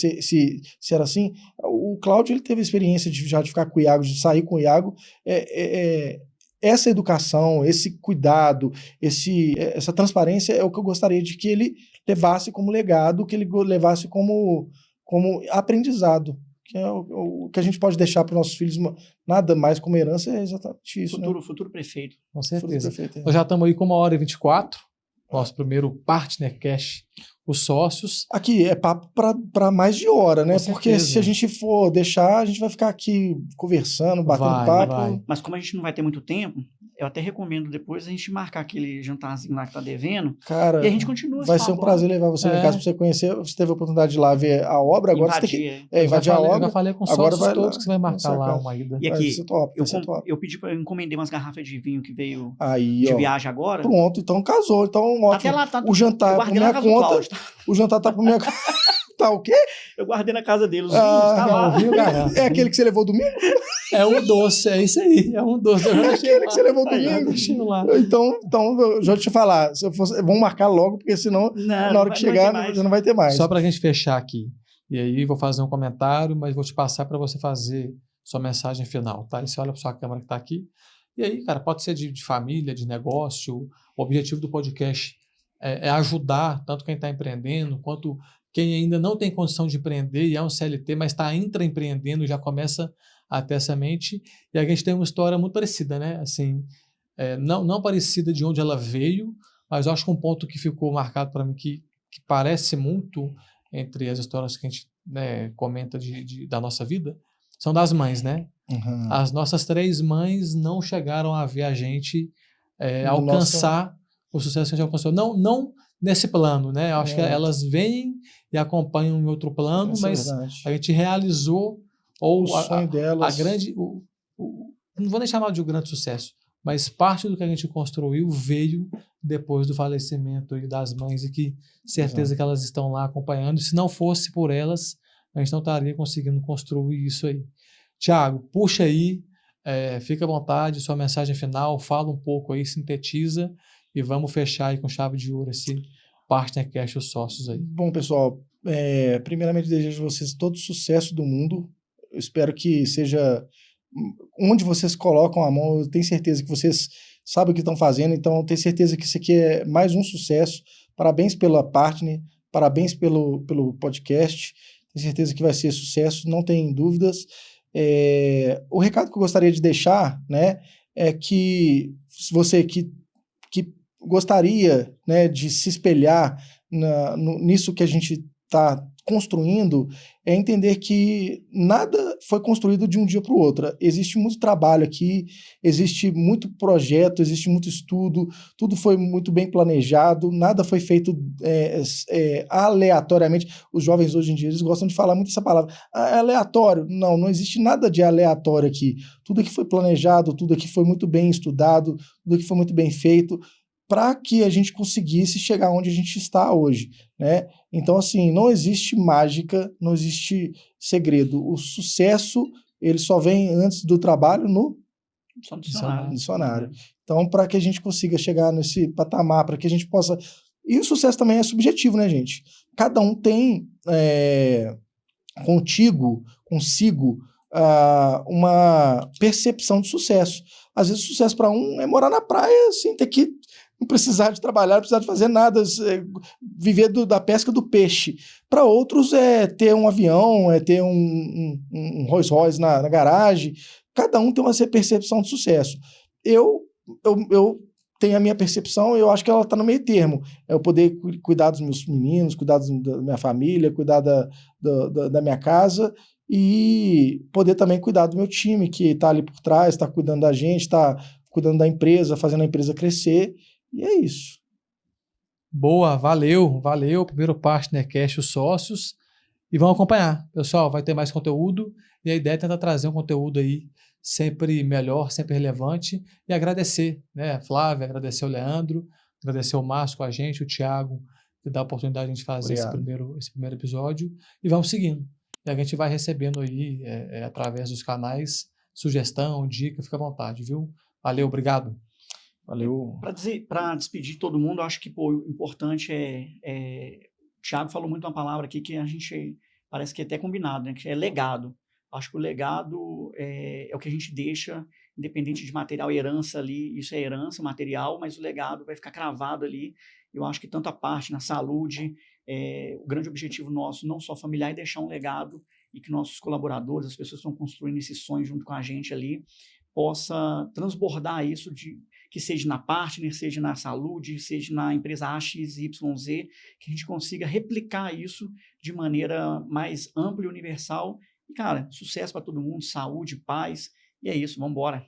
era assim. O Cláudio, ele teve a experiência de ficar com o Iago, de sair com o Iago. Essa educação, esse cuidado, essa transparência é o que eu gostaria de que ele levasse como legado, que ele levasse como aprendizado, que é o que a gente pode deixar para os nossos filhos, nada mais como herança, é exatamente isso.
Futuro prefeito.
Com certeza.
Prefeito,
Nós já estamos aí com 1h24, nosso primeiro PartnerCast, os sócios.
Aqui é papo para mais de hora, né? Porque se a gente for deixar, a gente vai ficar aqui conversando, batendo papo.
Vai.
Mas como a gente não vai ter muito tempo, eu até recomendo depois a gente marcar aquele jantarzinho lá que tá devendo.
Cara,
e a gente continua.
Vai ser um prazer levar você lá em casa para você conhecer. Você teve a oportunidade de ir lá ver a obra, agora você tem que invadir a obra.
Eu já falei com os sócios todos que você vai marcar lá uma ida.
E aqui,
vai ser top.
Eu pedi para eu encomendei umas garrafas de vinho que veio
aí,
de viagem agora.
Pronto, então casou. Então, ótimo.
Até lá tá
o jantar por minha conta. Cláudio, tá? O jantar tá por minha conta. Tá o quê?
Eu guardei na casa dele os vinhos, tá lá.
É aquele que você levou domingo?
É um doce, é isso aí. É um doce.
É aquele que você levou domingo? Então, já deixa eu falar. Vamos marcar logo, porque senão, na hora que chegar, já não vai ter mais.
Só pra gente fechar aqui. E aí, vou fazer um comentário, mas vou te passar para você fazer sua mensagem final, tá? E você olha para sua câmera que tá aqui. E aí, cara, pode ser de família, de negócio. O objetivo do podcast é ajudar tanto quem está empreendendo, quanto quem ainda não tem condição de empreender e é um CLT, mas está intraempreendendo, já começa a ter essa mente. E a gente tem uma história muito parecida, né? Assim, não parecida de onde ela veio, mas eu acho que um ponto que ficou marcado para mim, que parece muito entre as histórias que a gente, né, comenta da nossa vida, são das mães, né?
Uhum.
As nossas 3 mães não chegaram a ver a gente alcançar o sucesso que a gente alcançou. Não nesse plano, né? Eu acho que elas vêm e acompanham em outro plano, mas a gente realizou
o sonho delas.
A grande... não vou nem chamar de um grande sucesso, mas parte do que a gente construiu veio depois do falecimento das mães e que certeza que elas estão lá acompanhando. E se não fosse por elas, a gente não estaria conseguindo construir isso aí. Thiago, puxa aí, fica à vontade, sua mensagem final, fala um pouco aí, sintetiza e vamos fechar aí com chave de ouro esse PartnerCast, os sócios aí.
Bom, pessoal, primeiramente desejo a vocês todo o sucesso do mundo. Eu espero que seja onde vocês colocam a mão, eu tenho certeza que vocês sabem o que estão fazendo, então eu tenho certeza que isso aqui é mais um sucesso. Parabéns pela Partner, parabéns pelo podcast, tenho certeza que vai ser sucesso, não tem dúvidas. O recado que eu gostaria de deixar, né, é que você que gostaria, né, de se espelhar nisso que a gente está construindo, é entender que nada foi construído de um dia para o outro. Existe muito trabalho aqui, existe muito projeto, existe muito estudo, tudo foi muito bem planejado, nada foi feito aleatoriamente. Os jovens hoje em dia eles gostam de falar muito essa palavra, aleatório. Não existe nada de aleatório aqui. Tudo aqui foi planejado, tudo aqui foi muito bem estudado, tudo aqui foi muito bem feito, para que a gente conseguisse chegar onde a gente está hoje, né? Então, assim, não existe mágica, não existe segredo. O sucesso, ele só vem antes do trabalho no dicionário. Então, para que a gente consiga chegar nesse patamar, para que a gente possa... E o sucesso também é subjetivo, né, gente? Cada um tem consigo, uma percepção de sucesso. Às vezes o sucesso para um é morar na praia sem ter que não precisar de trabalhar, não precisar de fazer nada, viver da pesca do peixe. Para outros é ter um avião, é ter um Rolls Royce na garagem. Cada um tem uma percepção de sucesso. Eu tenho a minha percepção, eu acho que ela está no meio termo. É eu poder cuidar dos meus meninos, cuidar da minha família, cuidar da minha casa e poder também cuidar do meu time, que está ali por trás, está cuidando da gente, está cuidando da empresa, fazendo a empresa crescer. E é isso.
Boa, valeu. Primeiro PartnerCast, os sócios. E vão acompanhar. Pessoal, vai ter mais conteúdo. E a ideia é tentar trazer um conteúdo aí sempre melhor, sempre relevante. E agradecer, né, Flávia, agradecer o Leandro, agradecer o Márcio com a gente, o Thiago, que dá a oportunidade de a gente fazer esse primeiro episódio. E vamos seguindo. E a gente vai recebendo aí, através dos canais, sugestão, dica, fica à vontade, viu? Valeu, obrigado.
Valeu.
Para despedir todo mundo, acho que pô, o importante o Thiago falou muito uma palavra aqui que a gente parece que é até combinado, né? Que é legado. Acho que o legado é o que a gente deixa, independente de material, herança ali, isso é herança, material, mas o legado vai ficar cravado ali. Eu acho que tanto a parte na saúde, o grande objetivo nosso, não só familiar, é deixar um legado e que nossos colaboradores, as pessoas que estão construindo esse sonho junto com a gente ali, possa transbordar isso que seja na partner, seja na saúde, seja na empresa AXYZ, que a gente consiga replicar isso de maneira mais ampla e universal. E, cara, sucesso para todo mundo, saúde, paz, e é isso, vamos embora.